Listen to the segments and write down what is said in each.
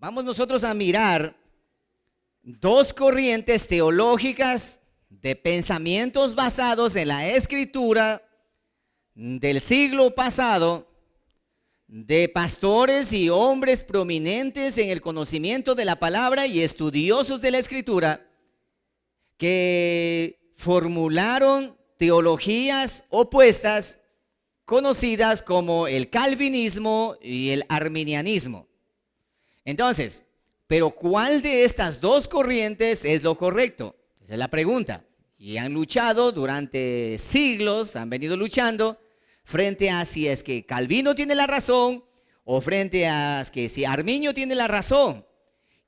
Vamos nosotros a mirar dos corrientes teológicas de pensamientos basados en la Escritura del siglo pasado, de pastores y hombres prominentes en el conocimiento de la palabra y estudiosos de la Escritura, que formularon teologías opuestas conocidas como el calvinismo y el arminianismo. Entonces, ¿pero cuál de estas dos corrientes es lo correcto? Esa es la pregunta. Y han luchado durante siglos, han venido luchando frente a si es que Calvino tiene la razón o frente a que si Arminio tiene la razón.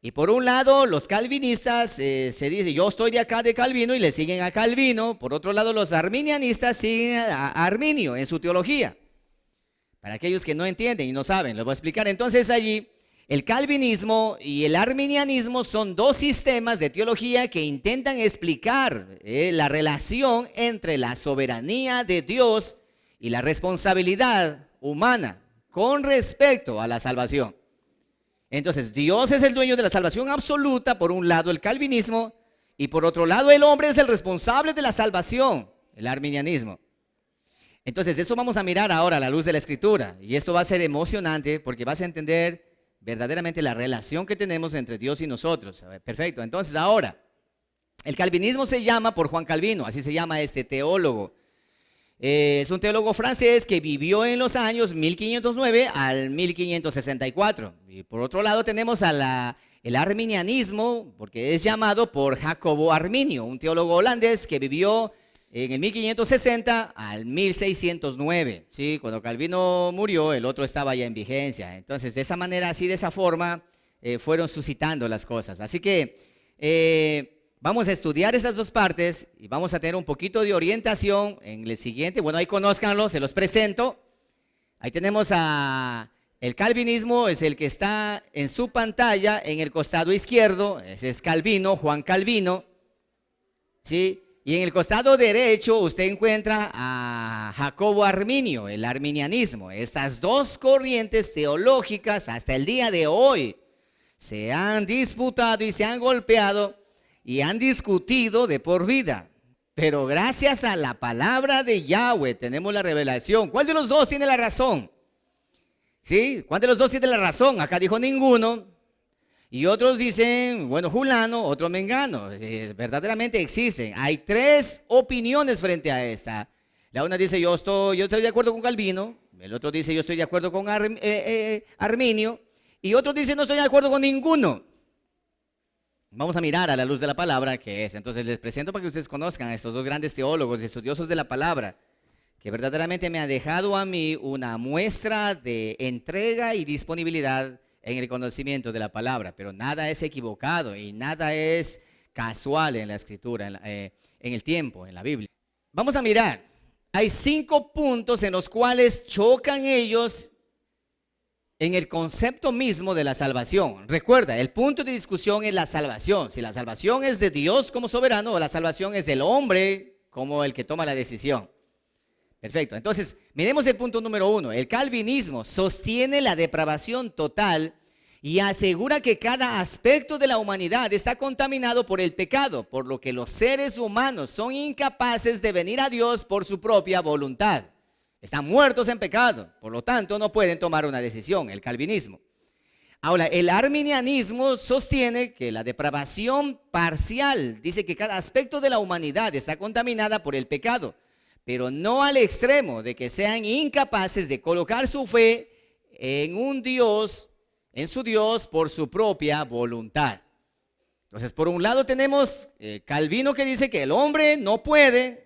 Y por un lado, los calvinistas se dice, yo estoy de acá de Calvino y le siguen a Calvino. Por otro lado, los arminianistas siguen a Arminio en su teología. Para aquellos que no entienden y no saben, les voy a explicar. Entonces allí, el calvinismo y el arminianismo son dos sistemas de teología que intentan explicar la relación entre la soberanía de Dios y la responsabilidad humana con respecto a la salvación. Entonces, Dios es el dueño de la salvación absoluta, por un lado el calvinismo, y por otro lado el hombre es el responsable de la salvación, el arminianismo. Entonces, eso vamos a mirar ahora a la luz de la Escritura, y esto va a ser emocionante porque vas a entender verdaderamente la relación que tenemos entre Dios y nosotros. Perfecto, entonces ahora, el calvinismo se llama por Juan Calvino, así se llama este teólogo. Es un teólogo francés que vivió en los años 1509 al 1564. Y por otro lado tenemos el arminianismo, porque es llamado por Jacobo Arminio, un teólogo holandés que vivió en el 1560 al 1609. ¿Sí? Cuando Calvino murió, el otro estaba ya en vigencia. Entonces, de esa manera, así de esa forma, fueron suscitando las cosas. Así que vamos a estudiar esas dos partes y vamos a tener un poquito de orientación en el siguiente. Bueno, ahí conózcanlo, se los presento. Ahí tenemos el calvinismo, es el que está en su pantalla en el costado izquierdo. Ese es Calvino, Juan Calvino. ¿Sí? Y en el costado derecho usted encuentra a Jacobo Arminio, el arminianismo. Estas dos corrientes teológicas hasta el día de hoy se han disputado y se han golpeado y han discutido de por vida. Pero gracias a la palabra de Yahweh tenemos la revelación. ¿Cuál de los dos tiene la razón? ¿Sí? ¿Cuál de los dos tiene la razón? Acá dijo ninguno. Y otros dicen, bueno, fulano, otro mengano. Verdaderamente existen. Hay tres opiniones frente a esta. La una dice, yo estoy de acuerdo con Calvino. El otro dice, yo estoy de acuerdo con Arminio. Y otro dice, no estoy de acuerdo con ninguno. Vamos a mirar a la luz de la palabra qué es. Entonces les presento para que ustedes conozcan a estos dos grandes teólogos y estudiosos de la palabra, que verdaderamente me ha dejado a mí una muestra de entrega y disponibilidad en el conocimiento de la palabra. Pero nada es equivocado y nada es casual en la Escritura, en el tiempo, en la Biblia. Vamos a mirar. Hay 5 puntos en los cuales chocan ellos en el concepto mismo de la salvación. Recuerda, el punto de discusión es la salvación. Si la salvación es de Dios como soberano o la salvación es del hombre como el que toma la decisión. Perfecto. Entonces, miremos el punto número 1. El calvinismo sostiene la depravación total y asegura que cada aspecto de la humanidad está contaminado por el pecado, por lo que los seres humanos son incapaces de venir a Dios por su propia voluntad. Están muertos en pecado, por lo tanto no pueden tomar una decisión, el calvinismo. Ahora, el arminianismo sostiene que la depravación parcial, dice que cada aspecto de la humanidad está contaminada por el pecado, pero no al extremo de que sean incapaces de colocar su fe en un Dios, en su Dios por su propia voluntad. Entonces, por un lado tenemos Calvino que dice que el hombre no puede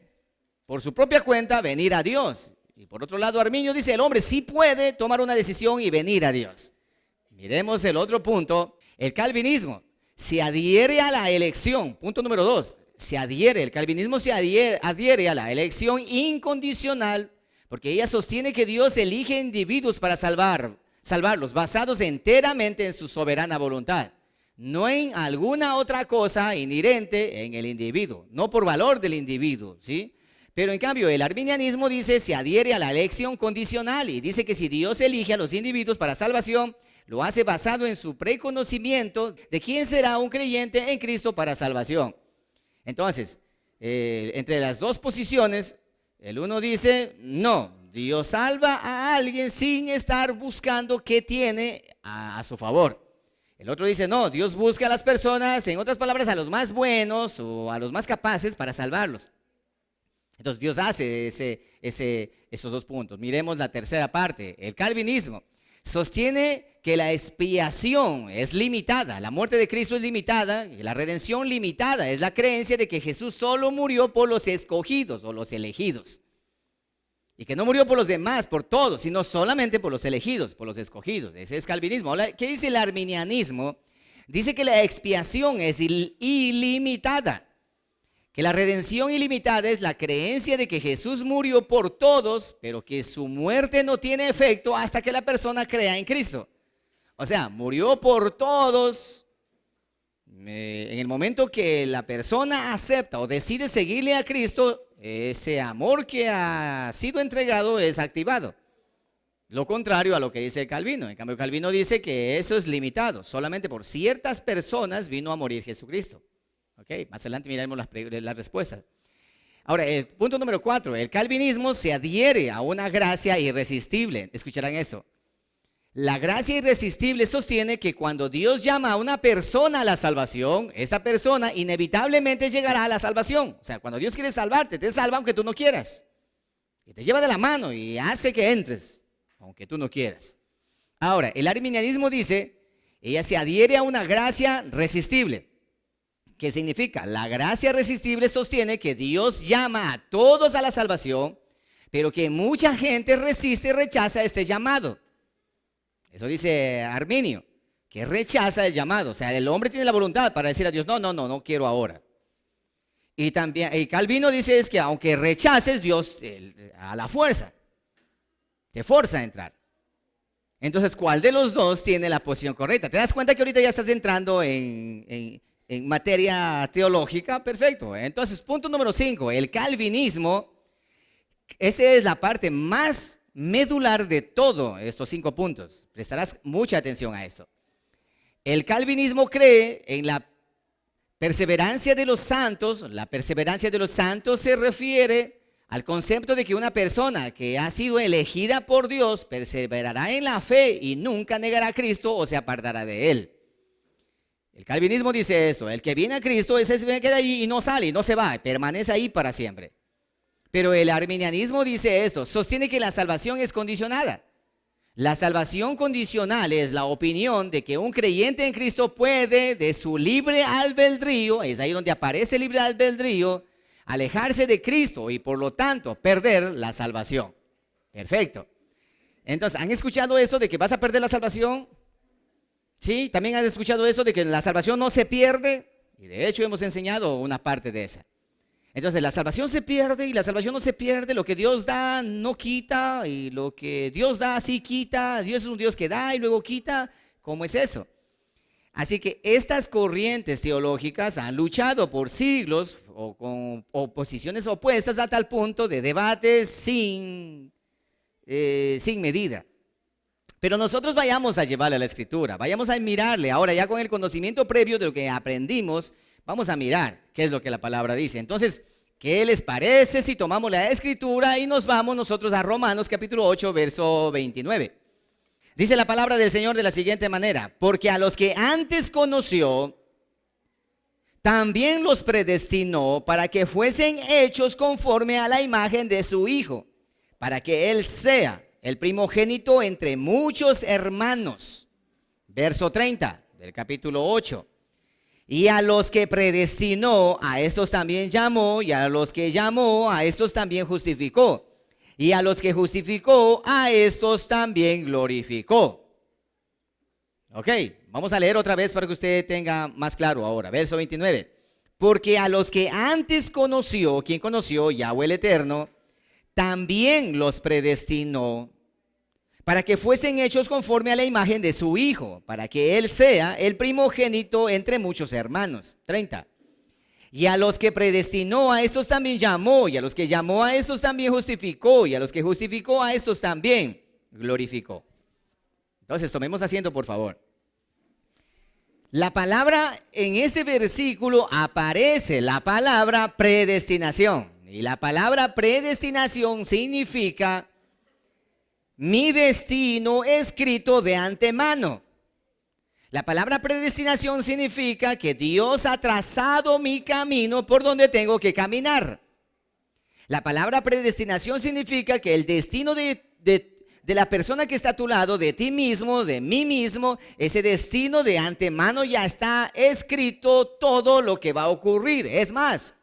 por su propia cuenta venir a Dios. Y por otro lado, Arminio dice, el hombre sí puede tomar una decisión y venir a Dios. Miremos el otro punto. El calvinismo se adhiere a la elección. Punto número 2. El calvinismo se adhiere a la elección incondicional, porque ella sostiene que Dios elige individuos para salvarlos, basados enteramente en su soberana voluntad. no en alguna otra cosa inherente en el individuo, no por valor del individuo, ¿sí? Pero en cambio el arminianismo dice se adhiere a la elección condicional y dice que si Dios elige a los individuos para salvación, lo hace basado en su preconocimiento de quién será un creyente en Cristo para salvación. Entonces, entre las dos posiciones, el uno dice, no, Dios salva a alguien sin estar buscando qué tiene a su favor. El otro dice, no, Dios busca a las personas, en otras palabras, a los más buenos o a los más capaces para salvarlos. Entonces Dios hace esos dos puntos. Miremos la tercera parte. El calvinismo sostiene que la expiación es limitada, la muerte de Cristo es limitada, y la redención limitada es la creencia de que Jesús solo murió por los escogidos o los elegidos. Y que no murió por los demás, por todos, sino solamente por los elegidos, por los escogidos. Ese es calvinismo. Ahora, ¿qué dice el arminianismo? Dice que la expiación es ilimitada. Que la redención ilimitada es la creencia de que Jesús murió por todos, pero que su muerte no tiene efecto hasta que la persona crea en Cristo. O sea, murió por todos. En el momento que la persona acepta o decide seguirle a Cristo, ese amor que ha sido entregado es activado. Lo contrario a lo que dice Calvino. En cambio, Calvino dice que eso es limitado. Solamente por ciertas personas vino a morir Jesucristo. Ok, más adelante miraremos las respuestas. Ahora, el punto número 4, el calvinismo se adhiere a una gracia irresistible. Escucharán esto. La gracia irresistible sostiene que cuando Dios llama a una persona a la salvación, esta persona inevitablemente llegará a la salvación. O sea, cuando Dios quiere salvarte, te salva aunque tú no quieras. Y te lleva de la mano y hace que entres, aunque tú no quieras. Ahora, el arminianismo dice, ella se adhiere a una gracia resistible. ¿Qué significa? La gracia irresistible sostiene que Dios llama a todos a la salvación, pero que mucha gente resiste y rechaza este llamado. Eso dice Arminio, que rechaza el llamado. O sea, el hombre tiene la voluntad para decir a Dios, no quiero ahora. Y también Calvino dice es que aunque rechaces, Dios a la fuerza te fuerza a entrar. Entonces, ¿cuál de los dos tiene la posición correcta? ¿Te das cuenta que ahorita ya estás entrando en materia teológica? Perfecto. Entonces, punto número 5, el calvinismo, esa es la parte más medular de todos estos 5 puntos. Prestarás mucha atención a esto. El calvinismo cree en la perseverancia de los santos. La perseverancia de los santos se refiere al concepto de que una persona que ha sido elegida por Dios perseverará en la fe y nunca negará a Cristo o se apartará de él. El calvinismo dice esto: el que viene a Cristo, ese se queda ahí y no sale, no se va, permanece ahí para siempre. Pero el arminianismo dice esto, sostiene que la salvación es condicionada. La salvación condicional es la opinión de que un creyente en Cristo puede, de su libre albedrío, es ahí donde aparece el libre albedrío, alejarse de Cristo y por lo tanto perder la salvación. Perfecto. Entonces, ¿han escuchado esto de que vas a perder la salvación? Sí, también has escuchado esto de que la salvación no se pierde, y de hecho hemos enseñado una parte de esa. Entonces la salvación se pierde y la salvación no se pierde, lo que Dios da no quita y lo que Dios da sí quita. Dios es un Dios que da y luego quita. ¿Cómo es eso? Así que estas corrientes teológicas han luchado por siglos o con oposiciones opuestas a tal punto de debates sin medida. Pero nosotros vayamos a llevarle a la Escritura, vayamos a mirarle. Ahora ya con el conocimiento previo de lo que aprendimos, vamos a mirar qué es lo que la palabra dice. Entonces, ¿qué les parece si tomamos la Escritura y nos vamos nosotros a Romanos capítulo 8, verso 29? Dice la palabra del Señor de la siguiente manera: porque a los que antes conoció, también los predestinó para que fuesen hechos conforme a la imagen de su Hijo, para que Él sea el primogénito entre muchos hermanos. Verso 30 del capítulo 8. Y a los que predestinó, a estos también llamó, y a los que llamó, a estos también justificó, y a los que justificó, a estos también glorificó. Ok, vamos a leer otra vez para que usted tenga más claro ahora. Verso 29. Porque a los que antes conoció, ¿quién conoció? Yahweh el Eterno, también los predestinó para que fuesen hechos conforme a la imagen de su Hijo, para que Él sea el primogénito entre muchos hermanos. 30. Y a los que predestinó, a estos también llamó, y a los que llamó, a estos también justificó, y a los que justificó, a estos también glorificó. Entonces, tomemos asiento, por favor. La palabra, en este versículo aparece la palabra predestinación. Y la palabra predestinación significa mi destino escrito de antemano. La palabra predestinación significa que Dios ha trazado mi camino por donde tengo que caminar. La palabra predestinación significa que el destino de la persona que está a tu lado, de ti mismo, de mí mismo, ese destino de antemano ya está escrito todo lo que va a ocurrir. Es más,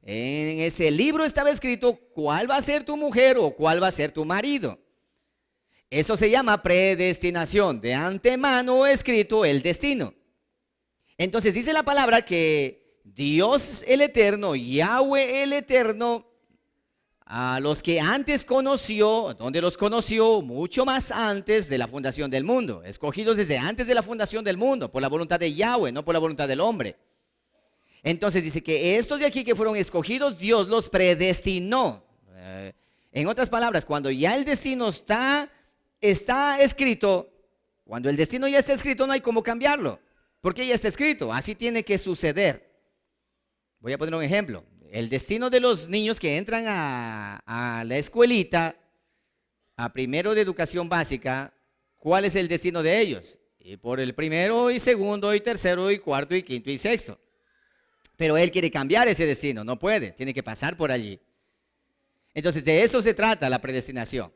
en ese libro estaba escrito cuál va a ser tu mujer o cuál va a ser tu marido. Eso se llama predestinación, de antemano escrito el destino. Entonces dice la palabra que Dios el Eterno, Yahweh el Eterno, a los que antes conoció, donde los conoció mucho más antes de la fundación del mundo, escogidos desde antes de la fundación del mundo, por la voluntad de Yahweh, no por la voluntad del hombre. Entonces dice que estos de aquí que fueron escogidos, Dios los predestinó. En otras palabras, cuando ya el destino está escrito, cuando el destino ya está escrito no hay cómo cambiarlo, porque ya está escrito, así tiene que suceder. Voy a poner un ejemplo. El destino de los niños que entran a la escuelita, a primero de educación básica, ¿cuál es el destino de ellos? Y por el primero y segundo y tercero y cuarto y quinto y sexto. Pero él quiere cambiar ese destino, no puede, tiene que pasar por allí. Entonces de eso se trata la predestinación.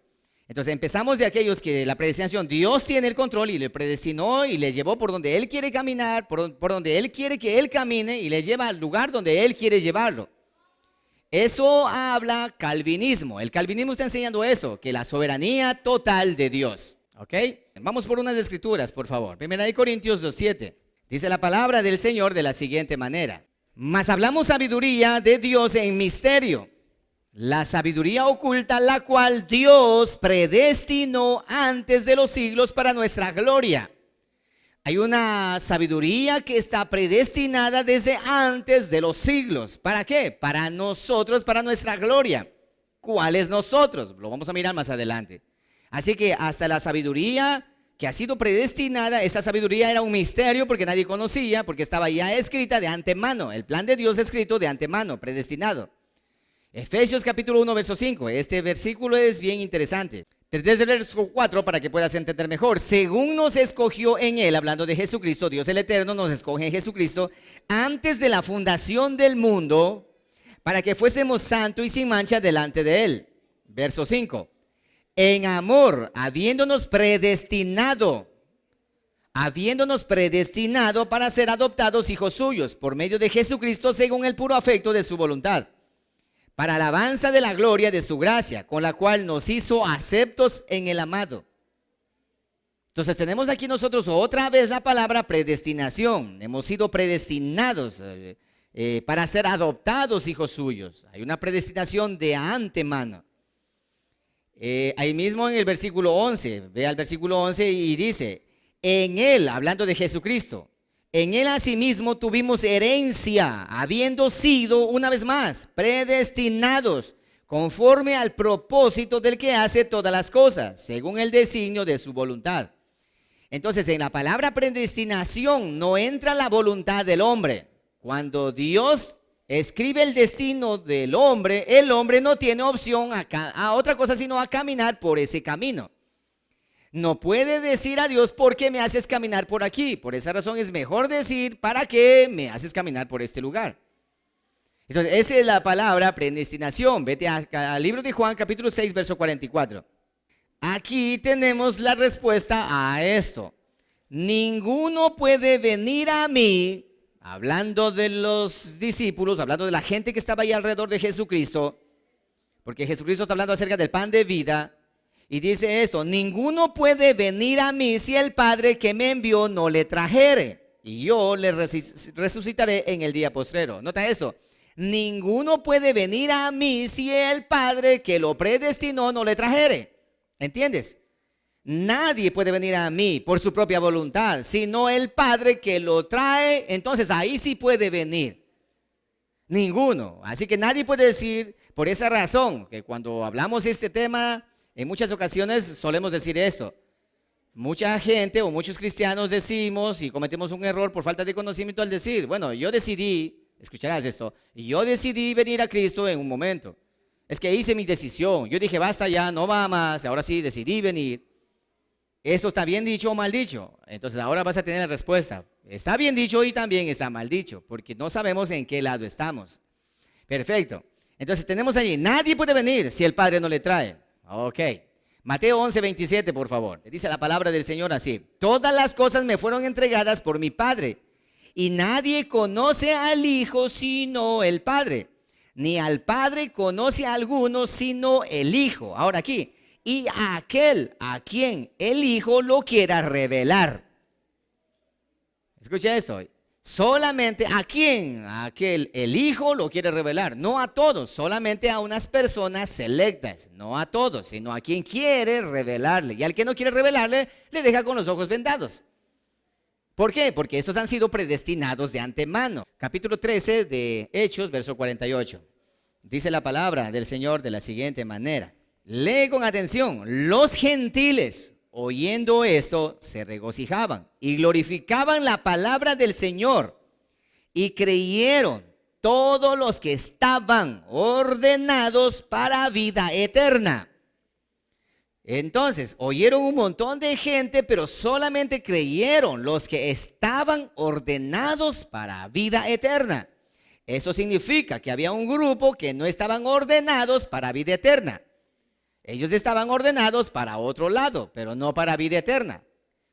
Entonces empezamos de aquellos que la predestinación, Dios tiene el control y le predestinó y le llevó por donde Él quiere caminar, por donde Él quiere que Él camine y le lleva al lugar donde Él quiere llevarlo. Eso habla calvinismo. El calvinismo está enseñando eso, que la soberanía total de Dios. ¿Ok? Vamos por unas escrituras, por favor. 1 Corintios 2:7. Dice la palabra del Señor de la siguiente manera. Mas hablamos sabiduría de Dios en misterio. La sabiduría oculta, la cual Dios predestinó antes de los siglos para nuestra gloria. Hay una sabiduría que está predestinada desde antes de los siglos. ¿Para qué? Para nosotros, para nuestra gloria. ¿Cuál es nosotros? Lo vamos a mirar más adelante. Así que hasta la sabiduría que ha sido predestinada, esa sabiduría era un misterio porque nadie conocía, porque estaba ya escrita de antemano. El plan de Dios escrito de antemano, predestinado. Efesios capítulo 1, verso 5. Este versículo es bien interesante. Desde el verso 4 para que puedas entender mejor. Según nos escogió en Él, hablando de Jesucristo, Dios el Eterno nos escoge en Jesucristo antes de la fundación del mundo para que fuésemos santos y sin mancha delante de Él. Verso 5. En amor, habiéndonos predestinado para ser adoptados hijos suyos por medio de Jesucristo según el puro afecto de su voluntad, para alabanza de la gloria de su gracia, con la cual nos hizo aceptos en el amado. Entonces tenemos aquí nosotros otra vez la palabra predestinación. Hemos sido predestinados para ser adoptados hijos suyos. Hay una predestinación de antemano. Ahí mismo en el versículo 11, ve al versículo 11 y dice, en Él, hablando de Jesucristo, en Él asimismo tuvimos herencia, habiendo sido, una vez más, predestinados, conforme al propósito del que hace todas las cosas, según el designio de su voluntad. Entonces, en la palabra predestinación no entra la voluntad del hombre. Cuando Dios escribe el destino del hombre, el hombre no tiene opción a otra cosa sino a caminar por ese camino. No puede decir a Dios, ¿por qué me haces caminar por aquí? Por esa razón es mejor decir, ¿para qué me haces caminar por este lugar? Entonces, esa es la palabra predestinación. Vete al libro de Juan, capítulo 6, verso 44. Aquí tenemos la respuesta a esto. Ninguno puede venir a mí, hablando de los discípulos, hablando de la gente que estaba ahí alrededor de Jesucristo, porque Jesucristo está hablando acerca del pan de vida, y dice esto, ninguno puede venir a mí si el Padre que me envió no le trajere, y yo le resucitaré en el día postrero. Nota esto, ninguno puede venir a mí si el Padre que lo predestinó no le trajere. ¿Entiendes? nadie puede venir a mí por su propia voluntad, sino el Padre que lo trae. Entonces ahí sí puede venir. Ninguno. Así que nadie puede decir, por esa razón, que cuando hablamos de este tema, en muchas ocasiones solemos decir esto. Mucha gente o muchos cristianos decimos y cometemos un error por falta de conocimiento al decir, bueno, yo decidí, escucharás esto, yo decidí venir a Cristo en un momento. Es que hice mi decisión, yo dije basta ya, no va más, ahora sí decidí venir. ¿Esto está bien dicho o mal dicho? Entonces ahora vas a tener la respuesta. Está bien dicho y también está mal dicho, porque no sabemos en qué lado estamos. Perfecto. Entonces tenemos allí, nadie puede venir si el Padre no le trae. Ok. Mateo 11:27, por favor. Dice la palabra del Señor así. Todas las cosas me fueron entregadas por mi Padre, y nadie conoce al Hijo sino el Padre, ni al Padre conoce a alguno sino el Hijo. Ahora aquí, y a aquel a quien el Hijo lo quiera revelar. Escucha esto. Solamente a quien, a aquel el Hijo lo quiere revelar, no a todos, solamente a unas personas selectas, no a todos, sino a quien quiere revelarle. Y al que no quiere revelarle, le deja con los ojos vendados. ¿Por qué? Porque estos han sido predestinados de antemano. Capítulo 13 de Hechos, verso 48. Dice la palabra del Señor de la siguiente manera. Lee con atención. Los gentiles, oyendo esto, se regocijaban y glorificaban la palabra del Señor, y creyeron todos los que estaban ordenados para vida eterna. Entonces, oyeron un montón de gente, pero solamente creyeron los que estaban ordenados para vida eterna. Eso significa que había un grupo que no estaban ordenados para vida eterna. Ellos estaban ordenados para otro lado, pero no para vida eterna.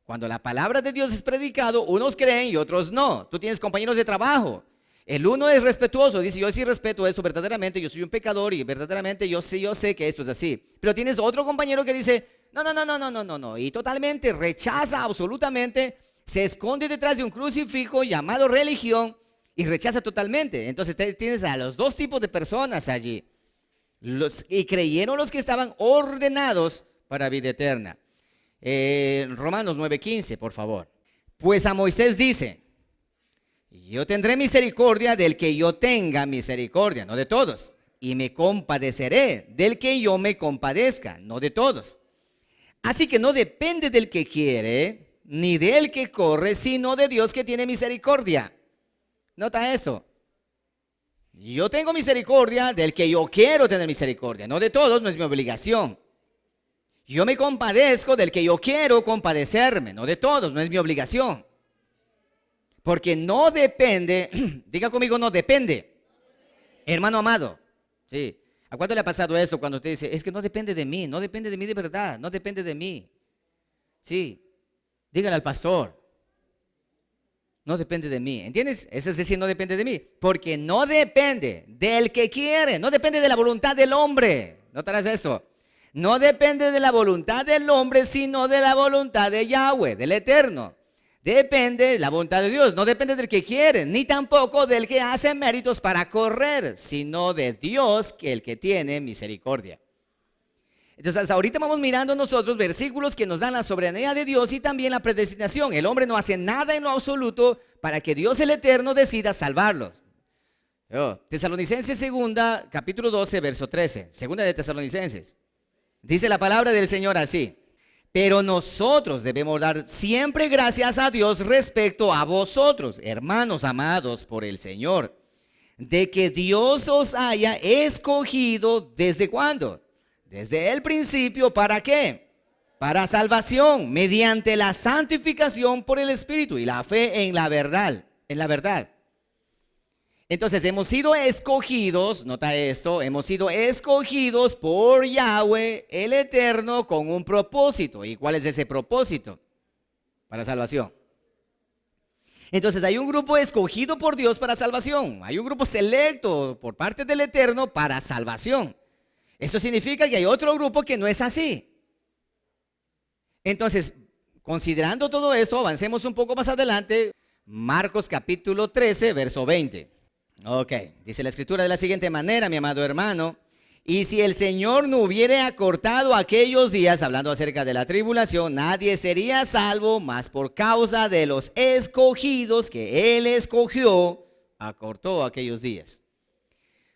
Cuando la palabra de Dios es predicado, unos creen y otros no. Tú tienes compañeros de trabajo. El uno es respetuoso, dice, yo sí respeto eso verdaderamente, yo soy un pecador y verdaderamente yo sé que esto es así. Pero tienes otro compañero que dice, no, y totalmente rechaza absolutamente, se esconde detrás de un crucifijo llamado religión y rechaza totalmente. Entonces tienes a los dos tipos de personas allí. Y creyeron los que estaban ordenados para vida eterna. Romanos 9:15, por favor. Pues a Moisés dice, yo tendré misericordia del que yo tenga misericordia, no de todos. Y me compadeceré del que yo me compadezca, no de todos. Así que no depende del que quiere, ni del que corre, sino de Dios que tiene misericordia. Nota eso. Yo tengo misericordia del que yo quiero tener misericordia, no de todos, no es mi obligación. Yo me compadezco del que yo quiero compadecerme, no de todos, no es mi obligación. Porque no depende, diga conmigo, no depende. Hermano amado, sí. ¿A cuánto le ha pasado esto cuando usted dice, es que no depende de mí de verdad, no depende de mí? Sí, dígale al pastor. No depende de mí, ¿entiendes? Eso es decir, no depende de mí, porque no depende del que quiere, no depende de la voluntad del hombre. ¿Notarás esto? No depende de la voluntad del hombre, sino de la voluntad de Yahweh, del Eterno. Depende de la voluntad de Dios, no depende del que quiere, ni tampoco del que hace méritos para correr, sino de Dios, que el que tiene misericordia. Entonces, ahorita vamos mirando nosotros versículos que nos dan la soberanía de Dios y también la predestinación. El hombre no hace nada en lo absoluto para que Dios el Eterno decida salvarlos. Tesalonicenses segunda, capítulo 12, verso 13. Segunda de Tesalonicenses. Dice la palabra del Señor así. Pero nosotros debemos dar siempre gracias a Dios respecto a vosotros, hermanos amados por el Señor, de que Dios os haya escogido ¿desde cuándo? Desde el principio, ¿para qué? Para salvación, mediante la santificación por el Espíritu y la fe en la verdad, Entonces hemos sido escogidos, nota esto, hemos sido escogidos por Yahweh el Eterno con un propósito. ¿Y cuál es ese propósito? Para salvación. Entonces hay un grupo escogido por Dios para salvación. Hay un grupo selecto por parte del Eterno para salvación. Esto significa que hay otro grupo que no es así. Entonces, considerando todo esto, avancemos un poco más adelante. Marcos capítulo 13, verso 20. Ok, dice la escritura de la siguiente manera, mi amado hermano. Y si el Señor no hubiera acortado aquellos días, hablando acerca de la tribulación, nadie sería salvo, mas por causa de los escogidos que Él escogió, acortó aquellos días.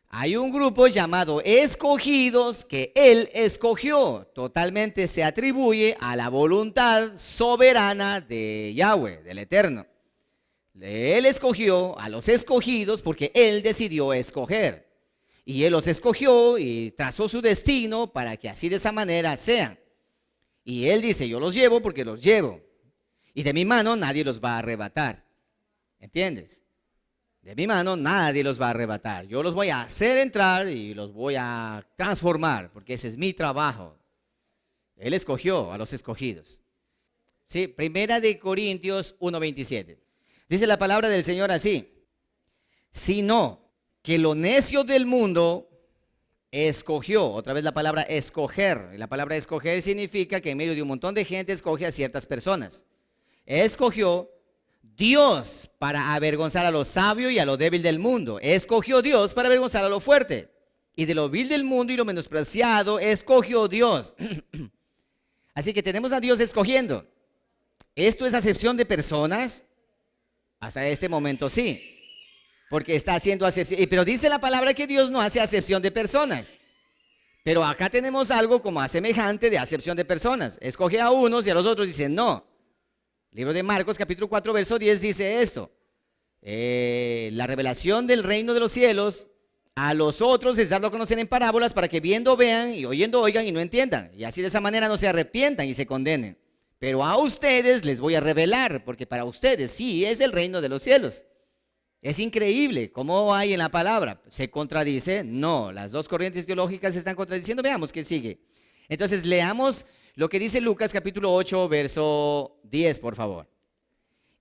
Hay un grupo llamado escogidos que Él escogió. Totalmente se atribuye a la voluntad soberana de Yahweh, del Eterno. Él escogió a los escogidos porque Él decidió escoger. Y Él los escogió y trazó su destino para que así de esa manera sean. Y Él dice, yo los llevo porque los llevo. Y de mi mano nadie los va a arrebatar. ¿Entiendes? De mi mano nadie los va a arrebatar. Yo los voy a hacer entrar y los voy a transformar porque ese es mi trabajo. Él escogió a los escogidos. Sí, Primera de Corintios 1:27. Dice la palabra del Señor así. Sino que lo necio del mundo escogió, otra vez la palabra escoger. La palabra escoger significa que en medio de un montón de gente escoge a ciertas personas. Escogió Dios para avergonzar a lo sabio y a lo débil del mundo. Escogió Dios para avergonzar a lo fuerte. Y de lo vil del mundo y lo menospreciado escogió Dios. Así que tenemos a Dios escogiendo. ¿Esto es acepción de personas? Hasta este momento sí. Porque está haciendo acepción. Pero dice la palabra que Dios no hace acepción de personas. Pero acá tenemos algo como semejante de acepción de personas. Escoge a unos y a los otros dicen no. Libro de Marcos, capítulo 4, verso 10 dice esto. La revelación del reino de los cielos a los otros es dado a conocer en parábolas para que viendo vean y oyendo oigan y no entiendan. Y así de esa manera no se arrepientan y se condenen. Pero a ustedes les voy a revelar, porque para ustedes sí es el reino de los cielos. Es increíble cómo hay en la palabra. ¿Se contradice? No, las dos corrientes teológicas se están contradiciendo. Veamos qué sigue. Entonces leamos lo que dice Lucas capítulo 8, verso 10, por favor.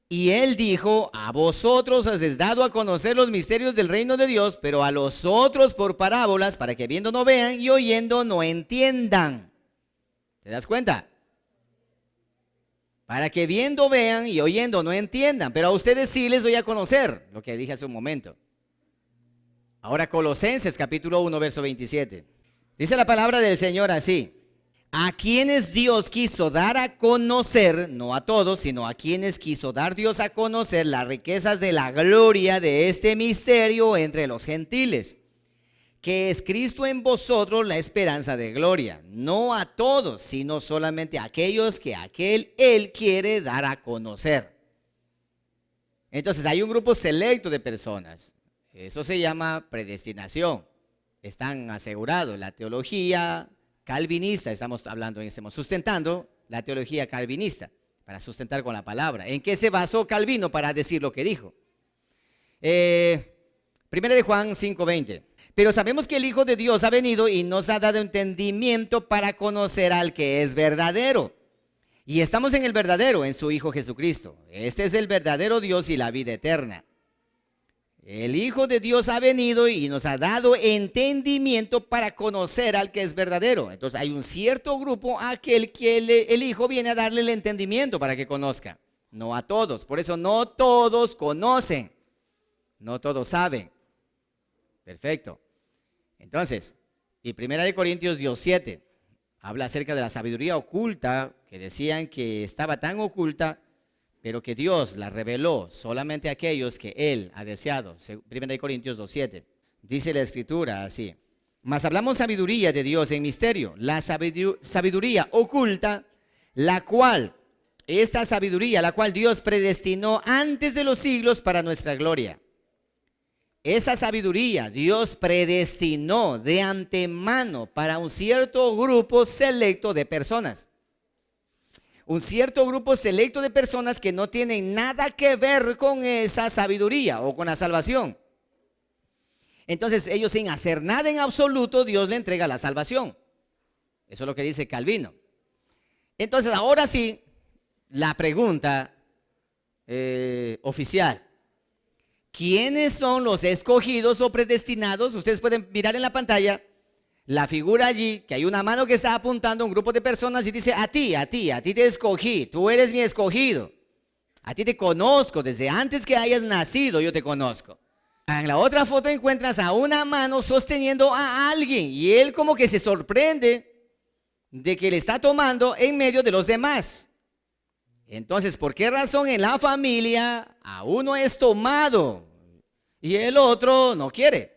Y él dijo, a vosotros os es dado a conocer los misterios del reino de Dios, pero a los otros por parábolas, para que viendo no vean y oyendo no entiendan. ¿Te das cuenta? Para que viendo vean y oyendo no entiendan, pero a ustedes sí les doy a conocer, lo que dije hace un momento. Ahora Colosenses capítulo 1, verso 27. Dice la palabra del Señor así. A quienes Dios quiso dar a conocer, no a todos, sino a quienes quiso dar Dios a conocer las riquezas de la gloria de este misterio entre los gentiles, que es Cristo en vosotros la esperanza de gloria. No a todos, sino solamente a aquellos que Él quiere dar a conocer. Entonces hay un grupo selecto de personas. Eso se llama predestinación. Están asegurados. La teología calvinista, estamos sustentando la teología calvinista, para sustentar con la palabra. ¿En qué se basó Calvino para decir lo que dijo? Primera de Juan 5:20. Pero sabemos que el Hijo de Dios ha venido y nos ha dado entendimiento para conocer al que es verdadero. Y estamos en el verdadero, en su Hijo Jesucristo. Este es el verdadero Dios y la vida eterna. El Hijo de Dios ha venido y nos ha dado entendimiento para conocer al que es verdadero. Entonces hay un cierto grupo aquel que el Hijo viene a darle el entendimiento para que conozca. No a todos. Por eso no todos conocen. No todos saben. Perfecto. Entonces, y 1 Corintios 2:7 habla acerca de la sabiduría oculta, que decían que estaba tan oculta, pero que Dios la reveló solamente a aquellos que Él ha deseado. 1 Corintios 2:7. Dice la Escritura así. Mas hablamos sabiduría de Dios en misterio, la sabiduría oculta, esta sabiduría, la cual Dios predestinó antes de los siglos para nuestra gloria. Esa sabiduría Dios predestinó de antemano para un cierto grupo selecto de personas. Un cierto grupo selecto de personas que no tienen nada que ver con esa sabiduría o con la salvación. Entonces ellos, sin hacer nada en absoluto, Dios le entrega la salvación. Eso es lo que dice Calvino. Entonces ahora sí, la pregunta oficial. ¿Quiénes son los escogidos o predestinados? Ustedes pueden mirar en la pantalla la figura allí, que hay una mano que está apuntando a un grupo de personas y dice, a ti te escogí, tú eres mi escogido. A ti te conozco, desde antes que hayas nacido yo te conozco. En la otra foto encuentras a una mano sosteniendo a alguien y él como que se sorprende de que le está tomando en medio de los demás. Entonces, ¿por qué razón en la familia a uno es tomado y el otro no quiere?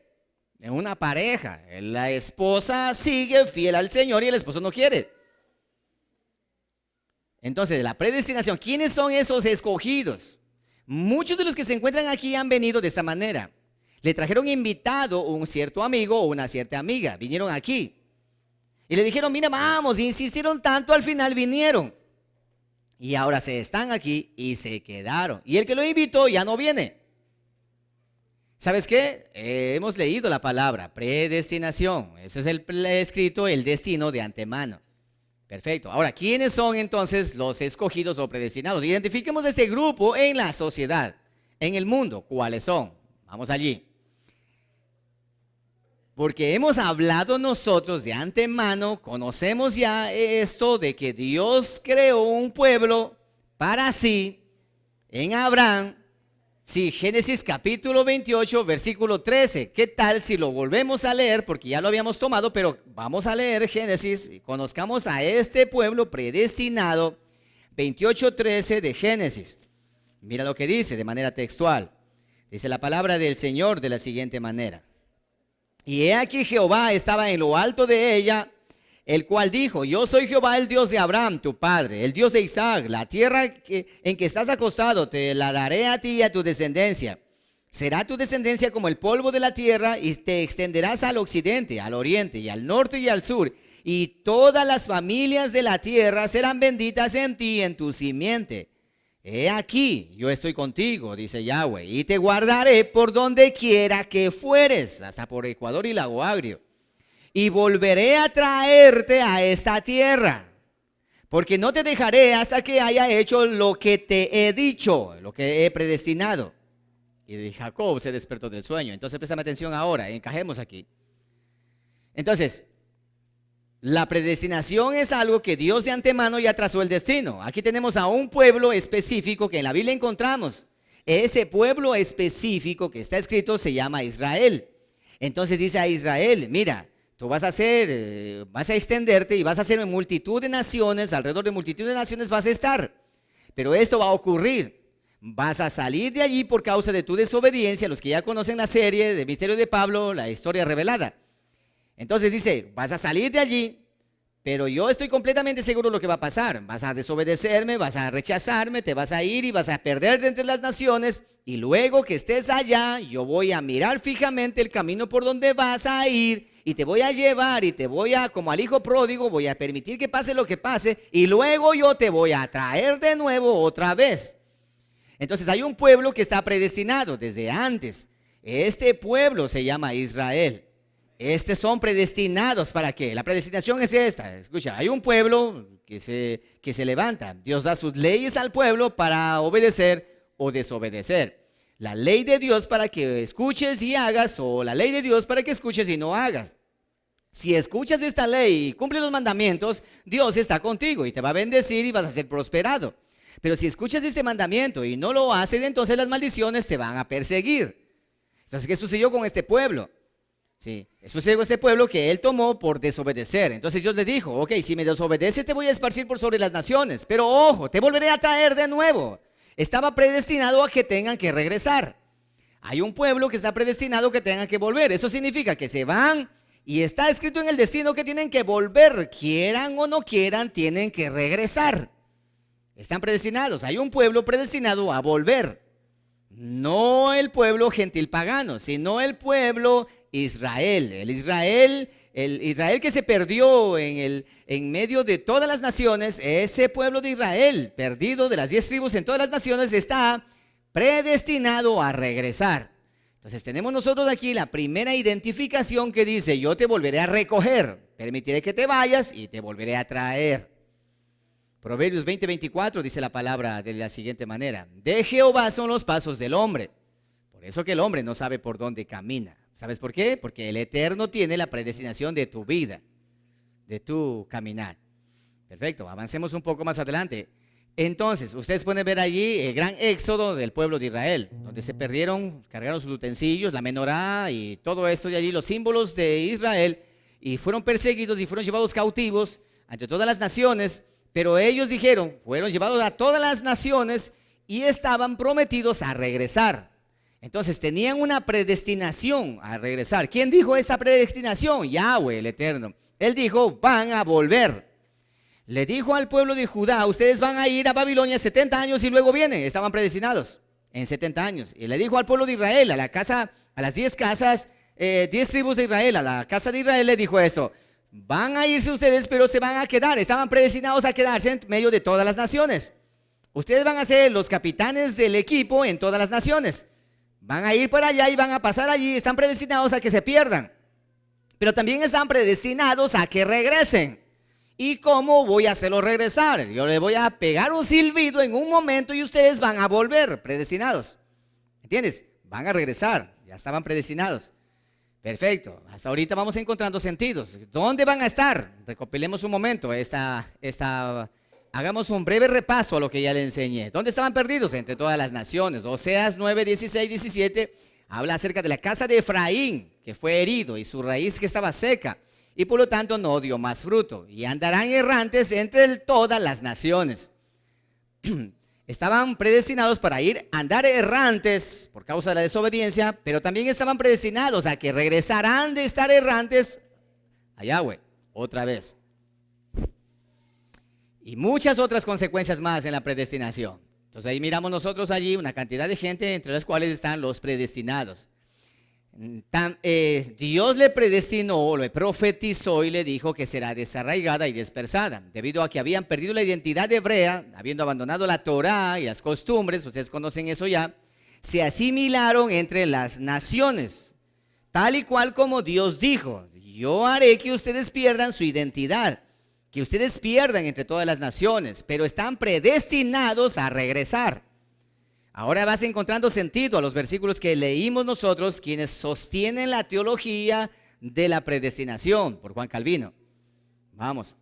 En una pareja, la esposa sigue fiel al Señor y el esposo no quiere. Entonces, la predestinación, ¿quiénes son esos escogidos? Muchos de los que se encuentran aquí han venido de esta manera. Le trajeron invitado un cierto amigo o una cierta amiga, vinieron aquí. Y le dijeron, mira, vamos, insistieron tanto, al final vinieron. Y ahora se están aquí y se quedaron. Y el que lo invitó ya no viene. ¿Sabes qué? Hemos leído la palabra predestinación. Ese es el escrito, el destino de antemano. Perfecto. Ahora, ¿quiénes son entonces los escogidos o predestinados? Identifiquemos este grupo en la sociedad, en el mundo. ¿Cuáles son? Vamos allí. Porque hemos hablado nosotros de antemano, conocemos ya esto de que Dios creó un pueblo para sí en Abraham. Sí, Génesis capítulo 28, versículo 13. ¿Qué tal si lo volvemos a leer? Porque ya lo habíamos tomado, pero vamos a leer Génesis y conozcamos a este pueblo predestinado. 28:13 de Génesis. Mira lo que dice de manera textual. Dice la palabra del Señor de la siguiente manera. Y he aquí Jehová estaba en lo alto de ella, el cual dijo, yo soy Jehová el Dios de Abraham, tu padre, el Dios de Isaac, la tierra en que estás acostado, te la daré a ti y a tu descendencia. Será tu descendencia como el polvo de la tierra y te extenderás al occidente, al oriente y al norte y al sur. Y todas las familias de la tierra serán benditas en ti y en tu simiente. He aquí, yo estoy contigo, dice Yahweh, y te guardaré por donde quiera que fueres, hasta por Ecuador y Lago Agrio. Y volveré a traerte a esta tierra, porque no te dejaré hasta que haya hecho lo que te he dicho, lo que he predestinado. Y Jacob se despertó del sueño. Entonces, préstame atención ahora, encajemos aquí. Entonces, la predestinación es algo que Dios de antemano ya trazó el destino. Aquí tenemos a un pueblo específico que en la Biblia encontramos. Ese pueblo específico que está escrito se llama Israel. Entonces dice a Israel, mira, tú vas a extenderte y vas a ser en multitud de naciones, alrededor de multitud de naciones vas a estar. Pero esto va a ocurrir. Vas a salir de allí por causa de tu desobediencia. Los que ya conocen la serie de Misterio de Pablo, la historia revelada. Entonces dice, vas a salir de allí, pero yo estoy completamente seguro de lo que va a pasar. Vas a desobedecerme, vas a rechazarme, te vas a ir y vas a perder de entre las naciones. Y luego que estés allá, yo voy a mirar fijamente el camino por donde vas a ir y te voy a llevar y te voy a, como al hijo pródigo, voy a permitir que pase lo que pase y luego yo te voy a traer de nuevo otra vez. Entonces hay un pueblo que está predestinado desde antes. Este pueblo se llama Israel. Son predestinados, ¿para qué? La predestinación es esta. Escucha, hay un pueblo que se levanta. Dios da sus leyes al pueblo para obedecer o desobedecer. La ley de Dios para que escuches y hagas, o la ley de Dios para que escuches y no hagas. Si escuchas esta ley y cumples los mandamientos, Dios está contigo y te va a bendecir y vas a ser prosperado. Pero si escuchas este mandamiento y no lo haces, entonces las maldiciones te van a perseguir. Entonces, ¿qué sucedió con este pueblo? Sí, sucedió con este pueblo que él tomó por desobedecer. Entonces Dios le dijo, ok, si me desobedeces te voy a esparcir por sobre las naciones, pero ojo, te volveré a traer de nuevo. Estaba predestinado a que tengan que regresar. Hay un pueblo que está predestinado que tengan que volver. Eso significa que se van y está escrito en el destino que tienen que volver. Quieran o no quieran, tienen que regresar. Están predestinados. Hay un pueblo predestinado a volver. No el pueblo gentil pagano, sino el pueblo Israel. El Israel que se perdió en medio de todas las naciones. Ese pueblo de Israel, perdido de las 10 tribus en todas las naciones, está predestinado a regresar. Entonces tenemos nosotros aquí la primera identificación que dice, yo te volveré a recoger, permitiré que te vayas y te volveré a traer. Proverbios 20:24 dice la palabra de la siguiente manera, de Jehová son los pasos del hombre, por eso que el hombre no sabe por dónde camina. ¿Sabes por qué? Porque el Eterno tiene la predestinación de tu vida, de tu caminar. Perfecto, avancemos un poco más adelante. Entonces, ustedes pueden ver allí el gran éxodo del pueblo de Israel, donde se perdieron, cargaron sus utensilios, la menorá y todo esto de allí, los símbolos de Israel, y fueron perseguidos y fueron llevados cautivos ante todas las naciones, pero ellos dijeron, fueron llevados a todas las naciones y estaban prometidos a regresar. Entonces tenían una predestinación a regresar. ¿Quién dijo esta predestinación? Yahweh, el Eterno. Él dijo, van a volver. Le dijo al pueblo de Judá, ustedes van a ir a Babilonia 70 años y luego vienen. Estaban predestinados en 70 años. Y le dijo al pueblo de Israel, a las 10 casas, 10 tribus de Israel, a la casa de Israel le dijo esto, van a irse ustedes, pero se van a quedar. Estaban predestinados a quedarse en medio de todas las naciones. Ustedes van a ser los capitanes del equipo en todas las naciones. Van a ir para allá y van a pasar allí. Están predestinados a que se pierdan. Pero también están predestinados a que regresen. ¿Y cómo voy a hacerlo regresar? Yo le voy a pegar un silbido en un momento y ustedes van a volver, predestinados. ¿Entiendes? Van a regresar, ya estaban predestinados. Perfecto, hasta ahorita vamos encontrando sentidos. ¿Dónde van a estar? Recopilemos un momento, hagamos un breve repaso a lo que ya le enseñé. ¿Dónde estaban perdidos? Entre todas las naciones. Oseas 9, 16, 17 habla acerca de la casa de Efraín, que fue herido y su raíz que estaba seca. Y por lo tanto no dio más fruto, y andarán errantes entre todas las naciones. Estaban predestinados para andar errantes por causa de la desobediencia, pero también estaban predestinados a que regresarán de estar errantes a Yahweh, otra vez. Y muchas otras consecuencias más en la predestinación. Entonces ahí miramos nosotros allí una cantidad de gente, entre las cuales están los predestinados. Dios le predestinó, le profetizó y le dijo que será desarraigada y dispersada, debido a que habían perdido la identidad hebrea, habiendo abandonado la Torá y las costumbres, ustedes conocen eso ya, se asimilaron entre las naciones, tal y cual como Dios dijo, yo haré que ustedes pierdan su identidad, que ustedes pierdan entre todas las naciones, pero están predestinados a regresar. Ahora vas encontrando sentido a los versículos que leímos nosotros, quienes sostienen la teología de la predestinación por Juan Calvino. Vamos.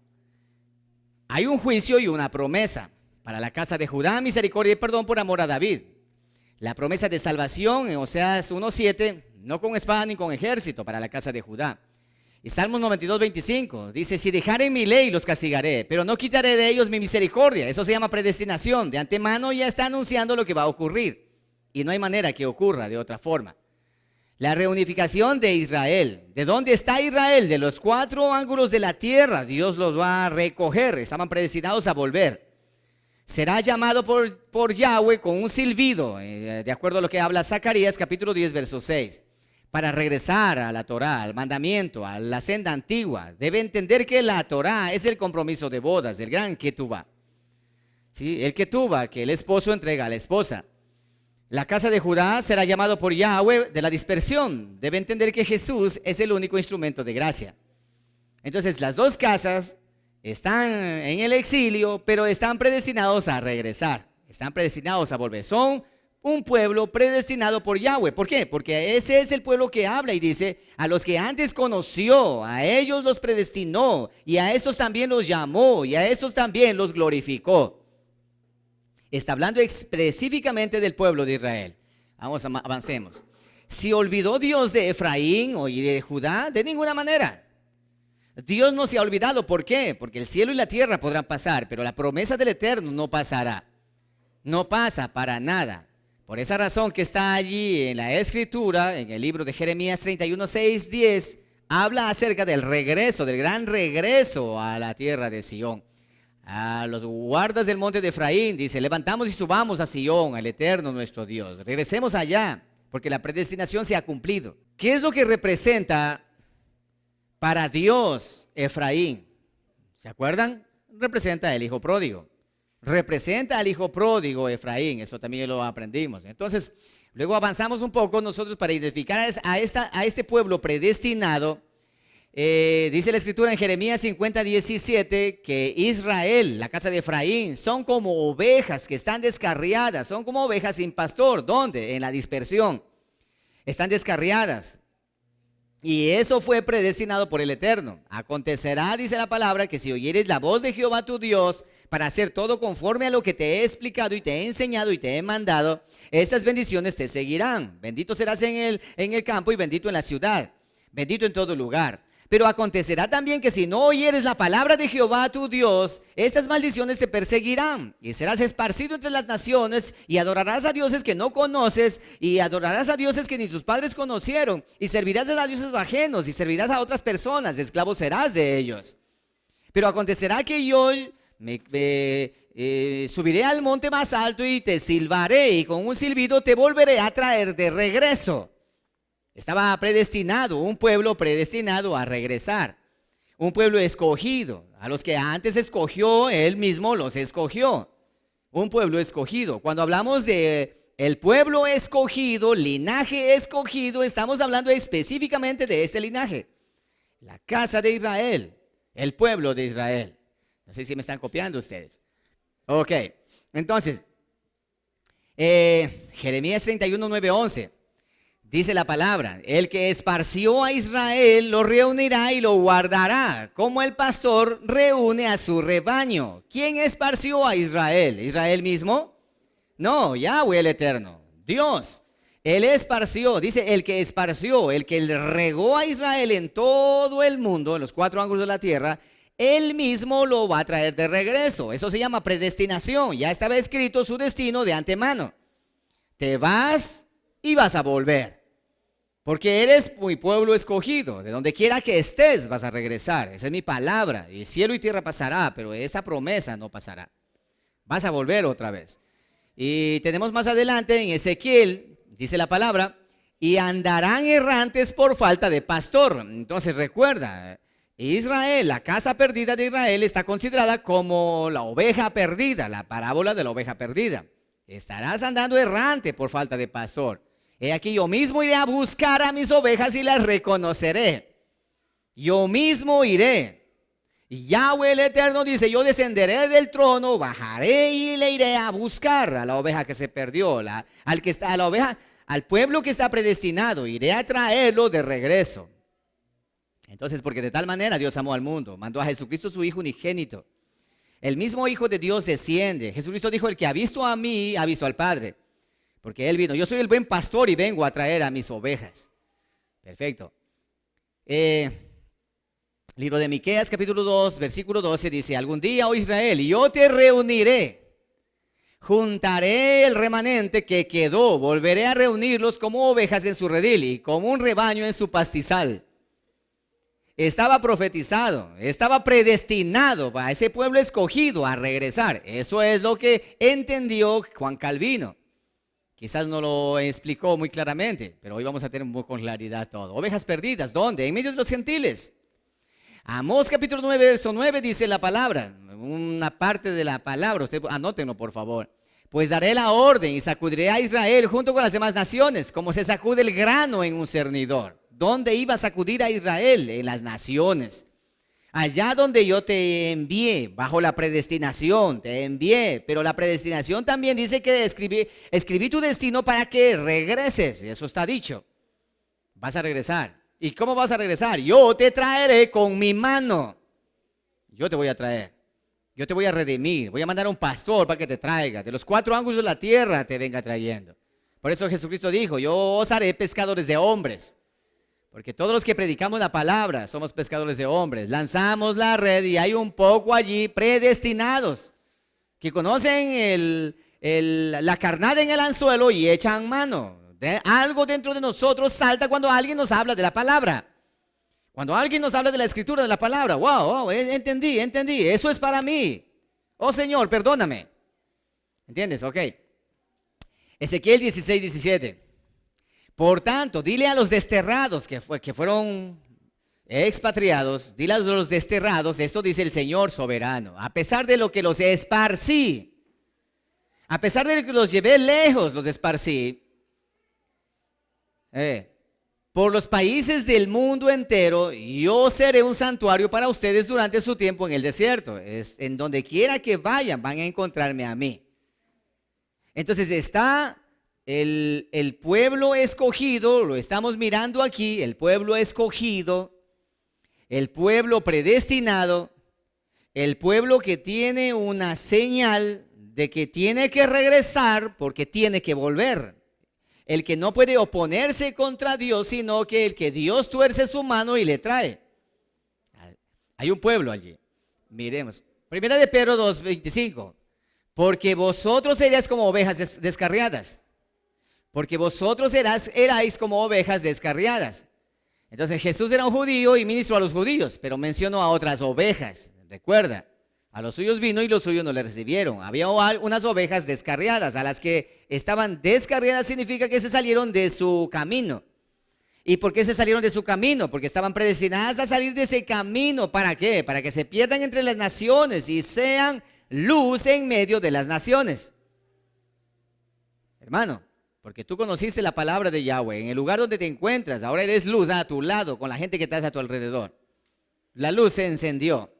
Hay un juicio y una promesa para la casa de Judá, misericordia y perdón por amor a David. La promesa de salvación en Oseas 1:7, no con espada ni con ejército para la casa de Judá. Y Salmos 92:25 dice, si dejaren mi ley los castigaré, pero no quitaré de ellos mi misericordia. Eso se llama predestinación. De antemano ya está anunciando lo que va a ocurrir. Y no hay manera que ocurra de otra forma. La reunificación de Israel. ¿De dónde está Israel? De los 4 ángulos de la tierra. Dios los va a recoger. Estaban predestinados a volver. Será llamado por Yahweh con un silbido, de acuerdo a lo que habla Zacarías capítulo 10, verso 6. Para regresar a la Torá, al mandamiento, a la senda antigua, debe entender que la Torá es el compromiso de bodas, el gran ketubá. ¿Sí? El ketubá que el esposo entrega a la esposa. La casa de Judá será llamado por Yahweh de la dispersión. Debe entender que Jesús es el único instrumento de gracia. Entonces las dos casas están en el exilio, pero están predestinados a regresar. Están predestinados a volver. Son un pueblo predestinado por Yahweh. ¿Por qué? Porque ese es el pueblo que habla y dice, a los que antes conoció, a ellos los predestinó, y a estos también los llamó, y a estos también los glorificó. Está hablando específicamente del pueblo de Israel. Vamos, avancemos. ¿Se olvidó Dios de Efraín o de Judá? De ninguna manera. Dios no se ha olvidado. ¿Por qué? Porque el cielo y la tierra podrán pasar, pero la promesa del Eterno no pasará. No pasa para nada. Por esa razón que está allí en la Escritura, en el libro de Jeremías 31, 6, 10, habla acerca del regreso, del gran regreso a la tierra de Sión. A los guardas del monte de Efraín, dice, levantamos y subamos a Sión, al Eterno nuestro Dios. Regresemos allá, porque la predestinación se ha cumplido. ¿Qué es lo que representa para Dios Efraín? ¿Se acuerdan? Representa el hijo pródigo. Representa al hijo pródigo Efraín, eso también lo aprendimos. Entonces, luego avanzamos un poco nosotros para identificar a este pueblo predestinado. Dice la Escritura en Jeremías 50, 17 que Israel, la casa de Efraín, son como ovejas que están descarriadas, son como ovejas sin pastor. ¿Dónde? En la dispersión. Están descarriadas. Y eso fue predestinado por el Eterno. Acontecerá, dice la palabra, que si oyeres la voz de Jehová tu Dios para hacer todo conforme a lo que te he explicado y te he enseñado y te he mandado, estas bendiciones te seguirán. Bendito serás en el campo y bendito en la ciudad, bendito en todo lugar. Pero acontecerá también que si no oyeres la palabra de Jehová tu Dios, estas maldiciones te perseguirán y serás esparcido entre las naciones y adorarás a dioses que no conoces y adorarás a dioses que ni tus padres conocieron y servirás a dioses ajenos y servirás a otras personas, esclavo serás de ellos. Pero acontecerá que yo subiré al monte más alto y te silbaré y con un silbido te volveré a traer de regreso. Estaba predestinado, un pueblo predestinado a regresar. Un pueblo escogido, a los que antes escogió, él mismo los escogió. Un pueblo escogido. Cuando hablamos de el pueblo escogido, linaje escogido, estamos hablando específicamente de este linaje. La casa de Israel, el pueblo de Israel. No sé si me están copiando ustedes. Ok, entonces, Jeremías 31, 9, 11. Dice la palabra, el que esparció a Israel lo reunirá y lo guardará, como el pastor reúne a su rebaño. ¿Quién esparció a Israel? ¿Israel mismo? No, Yahweh el Eterno, Dios. Él esparció, dice el que esparció, el que regó a Israel en todo el mundo, en los cuatro ángulos de la tierra, él mismo lo va a traer de regreso. Eso se llama predestinación. Ya estaba escrito su destino de antemano. Te vas y vas a volver. Porque eres mi pueblo escogido, de donde quiera que estés vas a regresar. Esa es mi palabra, y cielo y tierra pasará, pero esta promesa no pasará. Vas a volver otra vez. Y tenemos más adelante en Ezequiel, dice la palabra, y andarán errantes por falta de pastor. Entonces recuerda, Israel, la casa perdida de Israel está considerada como la oveja perdida, la parábola de la oveja perdida. Estarás andando errante por falta de pastor. He aquí yo mismo iré a buscar a mis ovejas y las reconoceré. Yo mismo iré. Y Yahweh el Eterno dice, yo descenderé del trono, bajaré y le iré a buscar a la oveja que se perdió, al pueblo que está predestinado, iré a traerlo de regreso. Entonces, porque de tal manera Dios amó al mundo, mandó a Jesucristo su Hijo unigénito. El mismo Hijo de Dios desciende. Jesucristo dijo, el que ha visto a mí, ha visto al Padre. Porque Él vino, yo soy el buen pastor y vengo a traer a mis ovejas. Perfecto. Libro de Miqueas, capítulo 2, versículo 12, dice, algún día, oh Israel, yo te reuniré, juntaré el remanente que quedó, volveré a reunirlos como ovejas en su redil y como un rebaño en su pastizal. Estaba profetizado, estaba predestinado para ese pueblo escogido a regresar. Eso es lo que entendió Juan Calvino. Quizás no lo explicó muy claramente, pero hoy vamos a tener con claridad todo. Ovejas perdidas, ¿dónde? En medio de los gentiles. Amós capítulo 9, verso 9 dice la palabra, una parte de la palabra, usted anótenlo por favor. Pues daré la orden y sacudiré a Israel junto con las demás naciones, como se sacude el grano en un cernidor. ¿Dónde iba a sacudir a Israel? En las naciones. Allá donde yo te envié, bajo la predestinación, te envié. Pero la predestinación también dice que escribí tu destino para que regreses. Eso está dicho. Vas a regresar. ¿Y cómo vas a regresar? Yo te traeré con mi mano. Yo te voy a traer. Yo te voy a redimir. Voy a mandar a un pastor para que te traiga. De los cuatro ángulos de la tierra te venga trayendo. Por eso Jesucristo dijo, yo os haré pescadores de hombres. Porque todos los que predicamos la palabra somos pescadores de hombres. Lanzamos la red y hay un poco allí predestinados que conocen la carnada en el anzuelo y echan mano. Algo dentro de nosotros salta cuando alguien nos habla de la palabra. Cuando alguien nos habla de la escritura de la palabra. Wow, entendí. Eso es para mí. Oh Señor, perdóname. ¿Entiendes? Ok. Ezequiel 16, 17. Por tanto, dile a los desterrados que fueron expatriados, dile a los desterrados, esto dice el Señor soberano, a pesar de lo que los esparcí, a pesar de que los llevé lejos, los esparcí, por los países del mundo entero, yo seré un santuario para ustedes durante su tiempo en el desierto. En donde quiera que vayan, van a encontrarme a mí. Entonces está el pueblo escogido, lo estamos mirando aquí, el pueblo escogido, el pueblo predestinado, el pueblo que tiene una señal de que tiene que regresar porque tiene que volver. El que no puede oponerse contra Dios, sino que el que Dios tuerce su mano y le trae. Hay un pueblo allí. Miremos. Primera de Pedro 2:25. Porque vosotros seréis como ovejas descarriadas. Porque vosotros erais como ovejas descarriadas. Entonces Jesús era un judío y ministró a los judíos, pero mencionó a otras ovejas. Recuerda, a los suyos vino y los suyos no le recibieron. Había unas ovejas descarriadas. A las que estaban descarriadas significa que se salieron de su camino. ¿Y por qué se salieron de su camino? Porque estaban predestinadas a salir de ese camino. ¿Para qué? Para que se pierdan entre las naciones y sean luz en medio de las naciones. Hermano, porque tú conociste la palabra de Yahweh. En el lugar donde te encuentras, ahora eres luz a tu lado, con la gente que estás a tu alrededor. La luz se encendió.